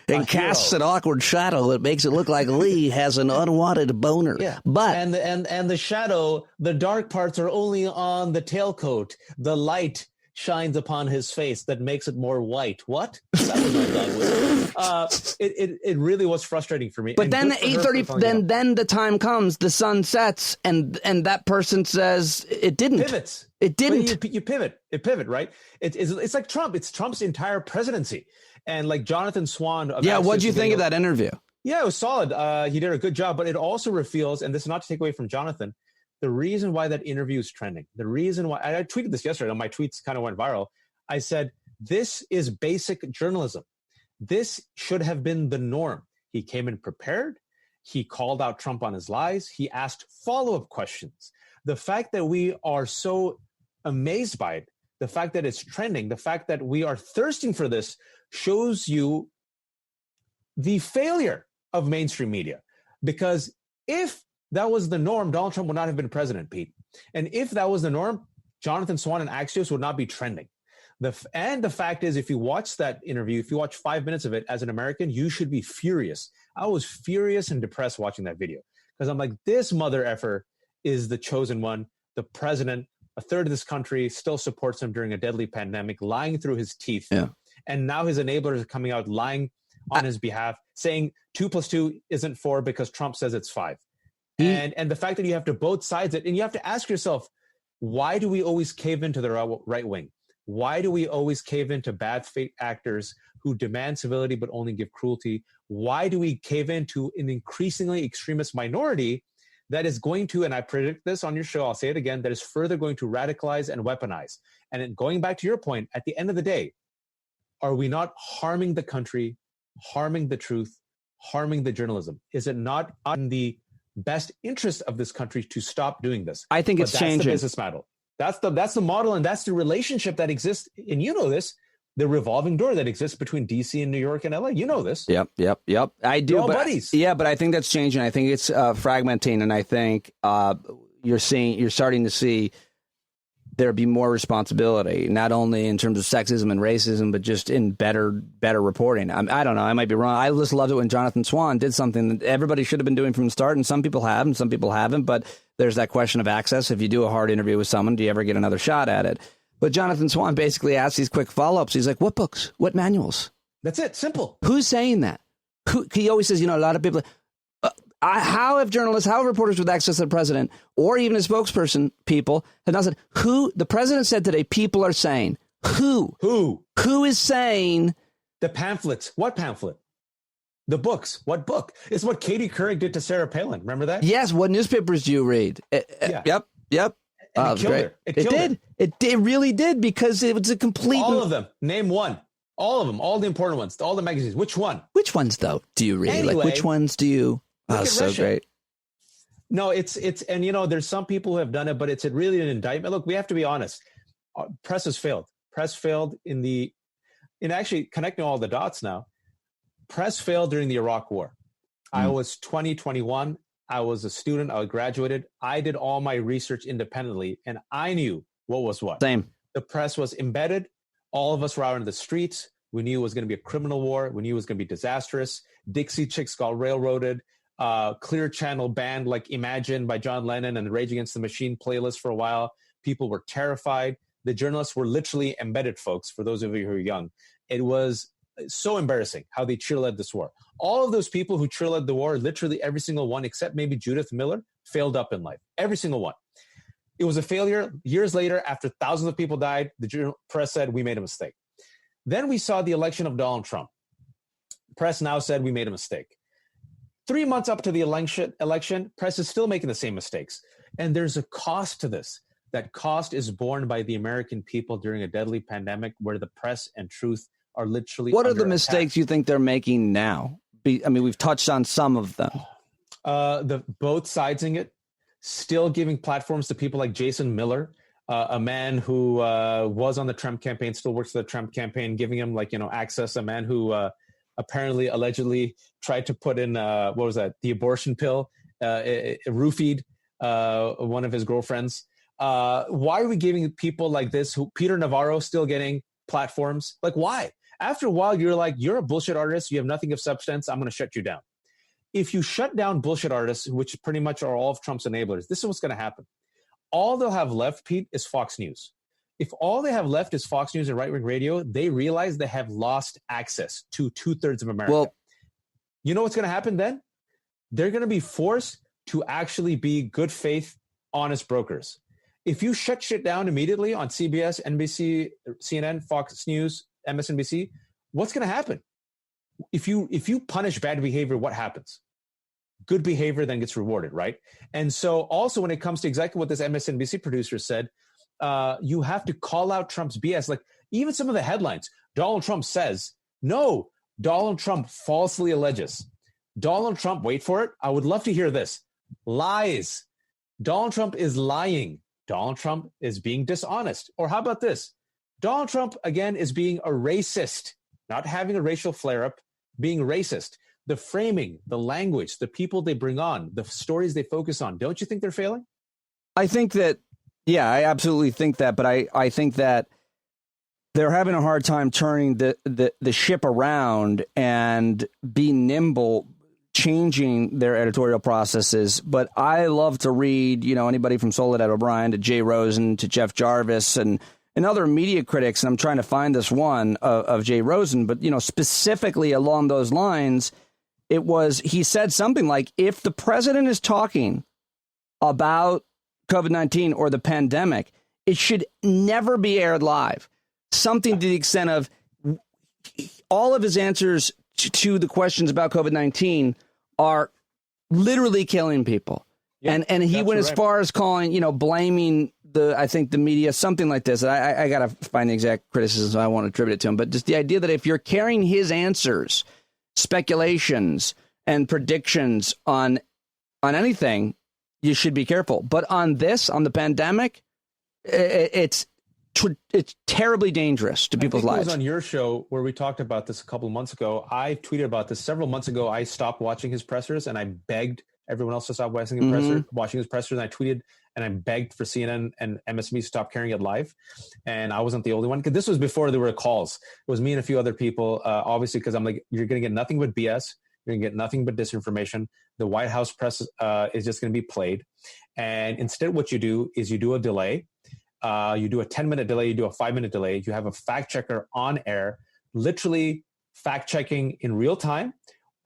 And casts an awkward shadow that makes it look like Lee has an unwanted boner. Yeah. But and the shadow, the dark parts are only on the tailcoat. The light shines upon his face that makes it more white. What? That was not done with it. It really was frustrating for me. But then 8:30, then the time comes, the sun sets, and that person says it didn't. Pivots. It didn't. You pivot. It pivot, right? It's like Trump. It's Trump's entire presidency. And like Jonathan Swan. What do you think of that interview? Yeah, it was solid. He did a good job, but it also reveals, and this is not to take away from Jonathan, the reason why that interview is trending. The reason why I tweeted this yesterday, and my tweets kind of went viral. I said, this is basic journalism. This should have been the norm. He came in prepared. He called out Trump on his lies. He asked follow-up questions. The fact that we are so amazed by it, the fact that it's trending, the fact that we are thirsting for this shows you the failure of mainstream media. Because if that was the norm, Donald Trump would not have been president, Pete. And if that was the norm, Jonathan Swan and Axios would not be trending. And the fact is, if you watch that interview, if you watch 5 minutes of it as an American, you should be furious. I was furious and depressed watching that video because I'm like, this mother effer is the chosen one. The president, a third of this country still supports him during a deadly pandemic, lying through his teeth. Yeah. And now his enablers are coming out lying on his behalf, saying 2 + 2 isn't 4 because Trump says it's 5. And the fact that you have to both sides it, and you have to ask yourself, why do we always cave into the right wing? Why do we always cave into bad fate actors who demand civility but only give cruelty? Why do we cave into an increasingly extremist minority that is going to, and I predict this on your show, I'll say it again, that is further going to radicalize and weaponize? And going back to your point, at the end of the day, are we not harming the country, harming the truth, harming the journalism? Is it not in the best interest of this country to stop doing this? I think it's changing. That's the business model. That's the model, and that's the relationship that exists. And you know this, the revolving door that exists between DC and New York and LA. You know this. Yep. I do. They're all buddies. Yeah, but I think that's changing. I think it's fragmenting, and I think you're starting to see there be more responsibility, not only in terms of sexism and racism, but just in better reporting. I don't know. I might be wrong. I just loved it when Jonathan Swan did something that everybody should have been doing from the start, and some people have, and some people haven't. But there's that question of access. If you do a hard interview with someone, do you ever get another shot at it? But Jonathan Swan basically asks these quick follow-ups. He's like, what books? What manuals? That's it. Simple. Who's saying that? He always says, a lot of people... how have journalists, how have reporters with access to the president, or even a spokesperson, people, have not said, who, the president said today, people are saying, who? Who is saying? The pamphlets. What pamphlet? The books. What book? It's what Katie Couric did to Sarah Palin. Remember that? Yes. What newspapers do you read? Yeah. Yep. And it killed her. It did. It really did, because it was a complete... All of them. Name one. All of them. All the important ones. All the magazines. Which one? Which ones, though, do you read? Anyway, like, which ones do you... Oh, so Russia. Great. No, it's and there's some people who have done it, but it's really an indictment. Look, we have to be honest. Press has failed. Press failed in actually connecting all the dots now. Press failed during the Iraq War. I was 21. I was a student. I graduated. I did all my research independently, and I knew what was what. Same. The press was embedded. All of us were out in the streets. We knew it was going to be a criminal war. We knew it was going to be disastrous. Dixie Chicks got railroaded. Clear Channel banned like Imagine by John Lennon and the Rage Against the Machine playlist for a while. People were terrified. The journalists were literally embedded, folks, for those of you who are young. It was so embarrassing how they cheerled this war. All of those people who cheerled the war, literally every single one, except maybe Judith Miller, failed up in life. Every single one. It was a failure. Years later, after thousands of people died, the press said, we made a mistake. Then we saw the election of Donald Trump. Press now said, we made a mistake. 3 months up to the election, press is still making the same mistakes. And there's a cost to this. That cost is borne by the American people during a deadly pandemic where the press and truth are literally What are the under mistakes attack. you think they're making now? We've touched on some of them. The both sidesing it, still giving platforms to people like Jason Miller, a man who was on the Trump campaign, still works for the Trump campaign, giving him access, a man who apparently, allegedly tried to put in, what was that? The abortion pill, roofied one of his girlfriends. Why are we giving people like this, Peter Navarro, still getting platforms? Like, why? After a while, you're like, you're a bullshit artist. You have nothing of substance. I'm going to shut you down. If you shut down bullshit artists, which pretty much are all of Trump's enablers, this is what's going to happen. All they'll have left, Pete, is Fox News. If all they have left is Fox News and right-wing radio, they realize they have lost access to 2/3 of America. Well, you know what's going to happen then? They're going to be forced to actually be good faith, honest brokers. If you shut shit down immediately on CBS, NBC, CNN, Fox News, MSNBC, what's going to happen? If you punish bad behavior, what happens? Good behavior then gets rewarded, right? And so also when it comes to exactly what this MSNBC producer said, you have to call out Trump's BS. Like even some of the headlines, Donald Trump says, no, Donald Trump falsely alleges. Donald Trump, wait for it. I would love to hear this. Lies. Donald Trump is lying. Donald Trump is being dishonest. Or how about this? Donald Trump, again, is being a racist, not having a racial flare-up, being racist. The framing, the language, the people they bring on, the stories they focus on. Don't you think they're failing? I think that, yeah, I absolutely think that. But I think that they're having a hard time turning the ship around and being nimble, changing their editorial processes. But I love to read, anybody from Soledad O'Brien to Jay Rosen to Jeff Jarvis and other media critics. And I'm trying to find this one of Jay Rosen. But, specifically along those lines, he said something like, if the president is talking about COVID-19 or the pandemic, it should never be aired live. Something to the extent of all of his answers to the questions about COVID-19 are literally killing people. Yep, and he went as far as calling, blaming the media, something like this. I got to find the exact criticism, so I won't attribute it to him. But just the idea that if you're carrying his answers, speculations and predictions on anything, you should be careful. But on the pandemic, it's terribly dangerous to people's lives. It was on your show where we talked about this a couple of months ago. I tweeted about this several months ago. I stopped watching his pressers and I begged everyone else to stop watching his pressers. And I tweeted and I begged for CNN and MSNBC to stop carrying it live. And I wasn't the only one, because this was before there were calls. It was me and a few other people, obviously, because I'm like, you're going to get nothing but BS. You're going to get nothing but disinformation. The White House press is just going to be played. And instead what you do is you do a delay. You do a 10-minute delay. You do a 5-minute delay. You have a fact checker on air, literally fact checking in real time,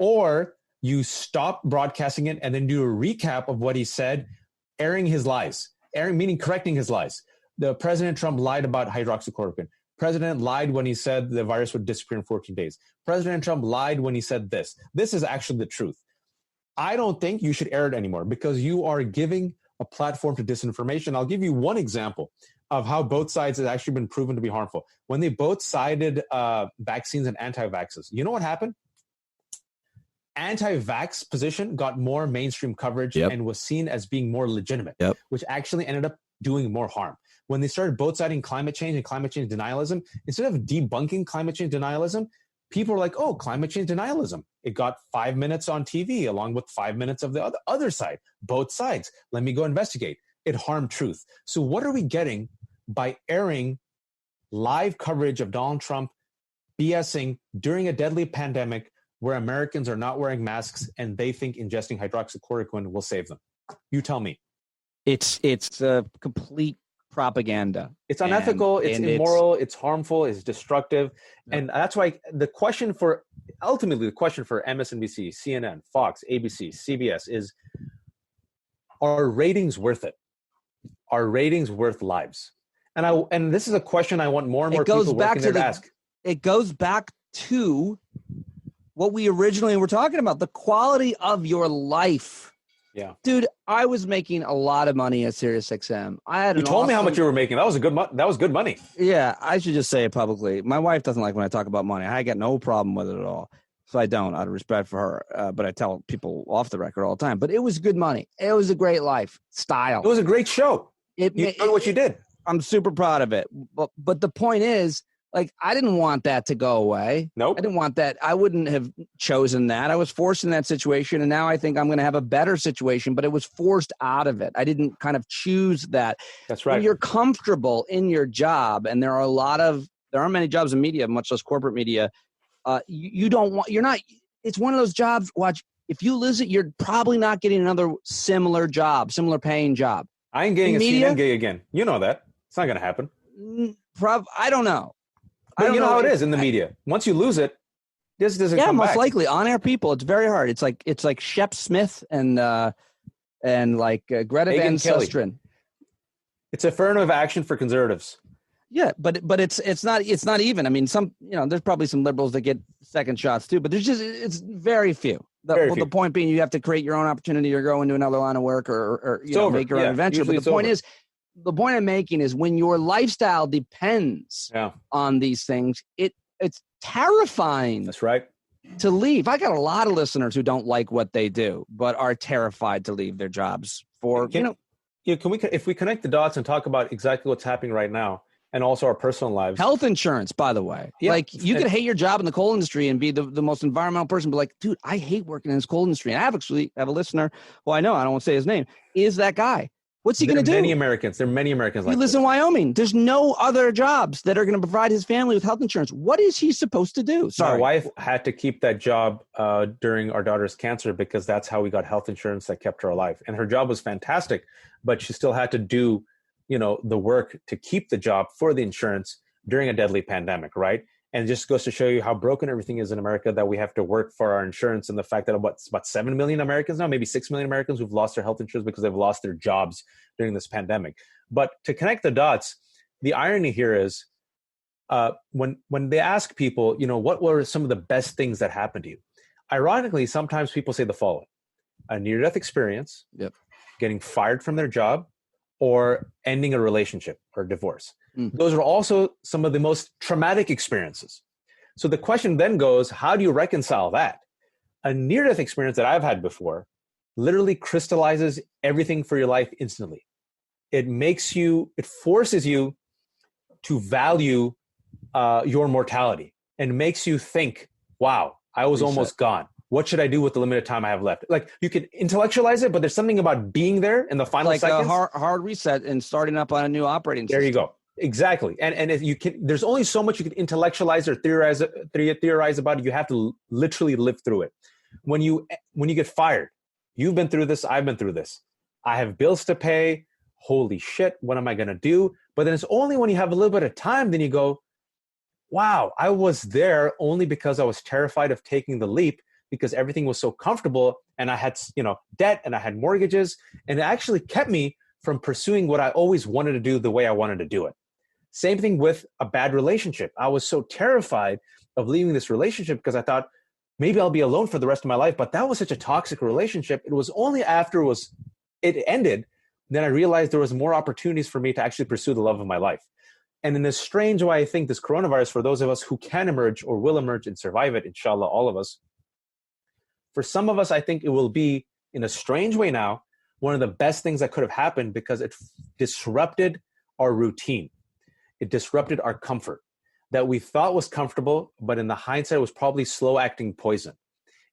or you stop broadcasting it and then do a recap of what he said, airing his lies, meaning correcting his lies. The President Trump lied about hydroxychloroquine. President lied when he said the virus would disappear in 14 days. President Trump lied when he said this. This is actually the truth. I don't think you should air it anymore because you are giving a platform to disinformation. I'll give you one example of how both sides has actually been proven to be harmful. When they both sided vaccines and anti-vaxxers, you know what happened? Anti-vax position got more mainstream coverage and was seen as being more legitimate, which actually ended up doing more harm. When they started both siding climate change and climate change denialism, instead of debunking climate change denialism, people were like, oh, climate change denialism. It got 5 minutes on TV along with 5 minutes of the other side, both sides. Let me go investigate. It harmed truth. So what are we getting by airing live coverage of Donald Trump BSing during a deadly pandemic where Americans are not wearing masks and they think ingesting hydroxychloroquine will save them? You tell me. It's a complete propaganda. It's unethical, it's immoral, it's harmful, it's destructive. And that's why the question for MSNBC, CNN, Fox, ABC, CBS is, are ratings worth it? Are ratings worth lives? And this is a question I want more and more people working there to ask. It goes back to what we originally were talking about, the quality of your life. Yeah, dude, I was making a lot of money at SiriusXM. You told me how much you were making. That was good money. Yeah, I should just say it publicly. My wife doesn't like when I talk about money. I got no problem with it at all. So I don't, out of respect for her. But I tell people off the record all the time. But it was good money. It was a great life style. It was a great show. You did what you did. I'm super proud of it. But the point is, Like, I didn't want that to go away. Nope. I didn't want that. I wouldn't have chosen that. I was forced in that situation, and now I think I'm going to have a better situation, but it was forced out of it. I didn't kind of choose that. That's right. When you're comfortable in your job, and there are many jobs in media, much less corporate media, it's one of those jobs, if you lose it, you're probably not getting another similar paying job. I ain't getting a CNN gig again. You know that. It's not going to happen. I don't know. But you know how it is in the media. Once you lose it, this doesn't come back. Yeah, most likely. On-air people, it's very hard. It's like Shep Smith and Greta Van Susteren. It's affirmative action for conservatives. Yeah, but it's not even. I mean, there's probably some liberals that get second shots too, but it's very few. The point being, you have to create your own opportunity or go into another line of work or make your own adventure. But the point I'm making is when your lifestyle depends on these things, it's terrifying. That's right. To leave. I got a lot of listeners who don't like what they do, but are terrified to leave their jobs if we connect the dots and talk about exactly what's happening right now and also our personal lives. Health insurance, by the way. Yeah. Like, you could hate your job in the coal industry and be the most environmental person, but like, dude, I hate working in this coal industry. And I have a listener who I know, I don't want to say his name, is that guy. What's he going to do? There are many Americans like he lives in Wyoming. There's no other jobs that are going to provide his family with health insurance. What is he supposed to do? Sorry. My wife had to keep that job during our daughter's cancer because that's how we got health insurance that kept her alive. And her job was fantastic, but she still had to do, the work to keep the job for the insurance during a deadly pandemic, right? And it just goes to show you how broken everything is in America, that we have to work for our insurance, and the fact that about 7 million Americans now, maybe 6 million Americans who've lost their health insurance because they've lost their jobs during this pandemic. But to connect the dots, the irony here is when they ask people, what were some of the best things that happened to you? Ironically, sometimes people say the following: a near-death experience, getting fired from their job, or ending a relationship or divorce. Those are also some of the most traumatic experiences. So the question then goes, how do you reconcile that? A near-death experience that I've had before literally crystallizes everything for your life instantly. It forces you to value your mortality and makes you think, wow, I was almost gone. What should I do with the limited time I have left? Like, you could intellectualize it, but there's something about being there in the final seconds. Like a hard reset and starting up on a new operating system. There you go. Exactly. And if you can, there's only so much you can intellectualize or theorize about it. You have to literally live through it. When you get fired, you've been through this, I've been through this. I have bills to pay. Holy shit, what am I going to do? But then it's only when you have a little bit of time, then you go, wow, I was there only because I was terrified of taking the leap, because everything was so comfortable and I had, debt and I had mortgages, and it actually kept me from pursuing what I always wanted to do the way I wanted to do it. Same thing with a bad relationship. I was so terrified of leaving this relationship because I thought maybe I'll be alone for the rest of my life, but that was such a toxic relationship. It was only after it ended, then I realized there was more opportunities for me to actually pursue the love of my life. And in this strange way, I think this coronavirus, for those of us who can emerge or will emerge and survive it, inshallah, all of us, for some of us, I think it will be, in a strange way now, one of the best things that could have happened, because it disrupted our routine. It disrupted our comfort that we thought was comfortable, but in the hindsight was probably slow-acting poison.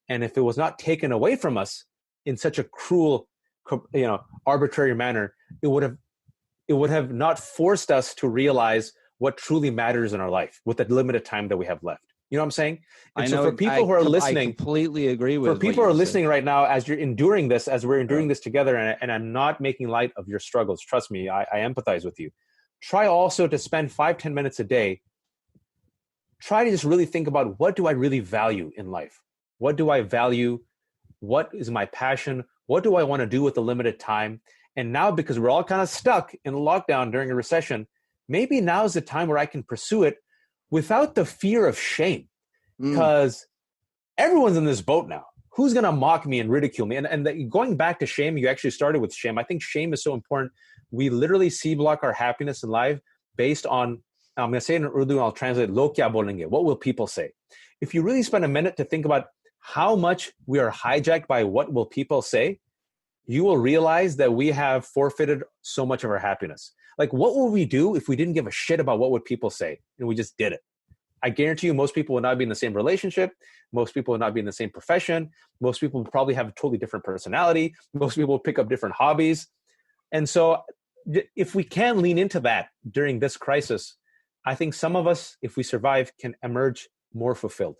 And if it was not taken away from us in such a cruel, arbitrary manner, it would have not forced us to realize what truly matters in our life with the limited time that we have left. You know what I'm saying? And so for people who are listening, I completely agree with. For people who are listening right now, as you're enduring this, as we're enduring this together, and I'm not making light of your struggles. Trust me, I empathize with you. Try also to spend 5-10 minutes a day. Try to just really think about, what do I really value in life? What do I value? What is my passion? What do I want to do with the limited time? And now, because we're all kind of stuck in lockdown during a recession, maybe now is the time where I can pursue it without the fear of shame, because everyone's in this boat now. Who's going to mock me and ridicule me? And going back to shame, you actually started with shame. I think shame is so important. We literally C-block our happiness in life based on, I'm going to say it in Urdu and I'll translate, lo kya bolenge, what will people say? If you really spend a minute to think about how much we are hijacked by what will people say, you will realize that we have forfeited so much of our happiness. Like, what would we do if we didn't give a shit about what would people say and we just did it? I guarantee you most people would not be in the same relationship. Most people would not be in the same profession. Most people would probably have a totally different personality. Most people would pick up different hobbies. And so if we can lean into that during this crisis, I think some of us, if we survive, can emerge more fulfilled.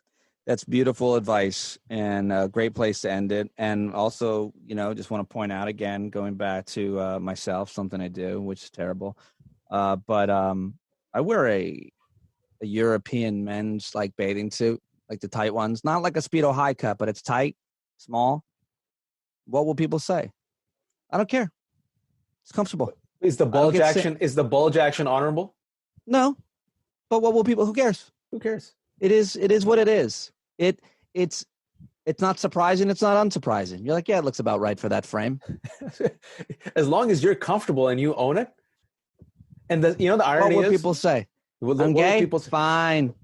That's beautiful advice and a great place to end it. And also, just want to point out again, going back to myself, something I do, which is terrible. But I wear a European men's like bathing suit, like the tight ones, not like a Speedo high cut, but it's tight, small. What will people say? I don't care. It's comfortable. Is the bulge action honorable? No. But what will people, who cares? Who cares? It is what it is. It's not surprising. It's not unsurprising. You're like, yeah, it looks about right for that frame. As long as you're comfortable and you own it. And the irony is, what will people say? I'm gay? Fine.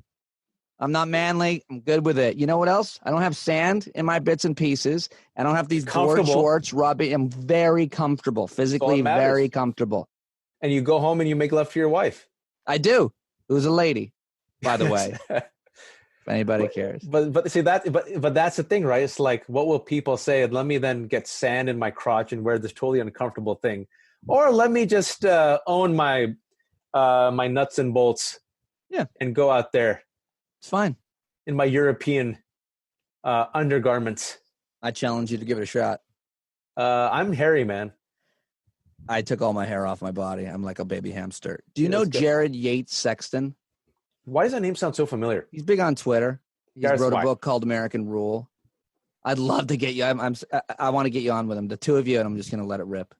I'm not manly. I'm good with it. You know what else? I don't have sand in my bits and pieces. I don't have these board shorts rubbing. I'm very comfortable, physically very comfortable. And you go home and you make love to your wife. I do. It was a lady, by the way. If anybody cares. But see that, but that's the thing, right? It's like, what will people say? And let me then get sand in my crotch and wear this totally uncomfortable thing, or let me just own my my nuts and bolts, and go out there. It's fine in my European undergarments. I challenge you to give it a shot. I'm hairy, man. I took all my hair off my body. I'm like a baby hamster. Do you know Jared Yates Sexton? Why does that name sound so familiar? He's big on Twitter. He wrote a book called American Rule. I'd love to get you. I want to get you on with him, the two of you, and I'm just going to let it rip.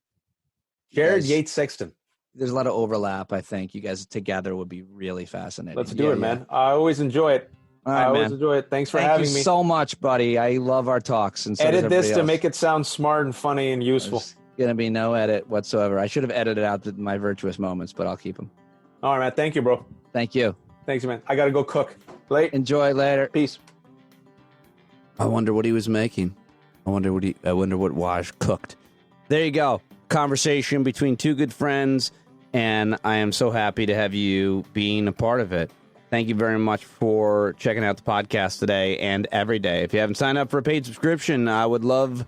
Jared Yates Sexton. There's a lot of overlap, I think. You guys together would be really fascinating. Let's do it, man. I always enjoy it. All right, I always enjoy it. Thanks for having me. Thank you so much, buddy. I love our talks. And so edit this to make it sound smart and funny and useful. There's going to be no edit whatsoever. I should have edited out my virtuous moments, but I'll keep them. All right, man. Thank you, bro. Thank you. Thanks, man. I got to go cook. Late. Enjoy later. Peace. I wonder what he was making. I wonder what Waj cooked. There you go. Conversation between two good friends, and I am so happy to have you being a part of it. Thank you very much for checking out the podcast today and every day. If you haven't signed up for a paid subscription, I would love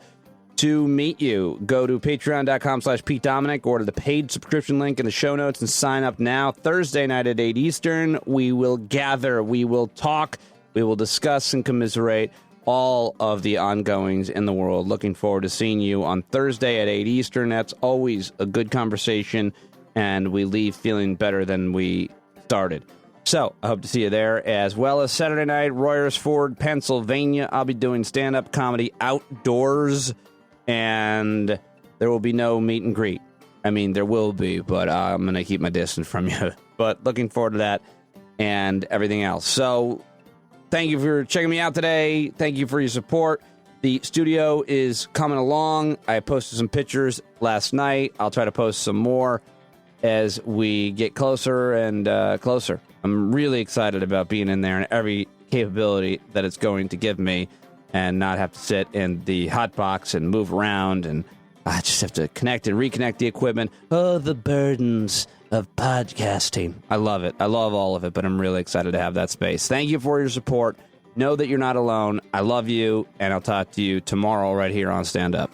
to meet you. Go to patreon.com/PeteDominic or to the paid subscription link in the show notes and sign up now. Thursday night at 8 Eastern, we will gather, we will talk, we will discuss and commiserate all of the ongoings in the world. Looking forward to seeing you on Thursday at 8 Eastern. That's always a good conversation, and we leave feeling better than we started. So I hope to see you there, as well as Saturday night, Royersford, Pennsylvania. I'll be doing stand-up comedy outdoors, and there will be no meet and greet. I mean, there will be, but I'm going to keep my distance from you. But looking forward to that and everything else. So thank you for checking me out today. Thank you for your support. The studio is coming along. I posted some pictures last night. I'll try to post some more as we get closer and closer. I'm really excited about being in there and every capability that it's going to give me, and not have to sit in the hot box and move around, and I just have to connect and reconnect the equipment. Oh, the burdens of podcasting. I love it. I love all of it, but I'm really excited to have that space. Thank you for your support. Know that you're not alone. I love you, and I'll talk to you tomorrow right here on Stand Up.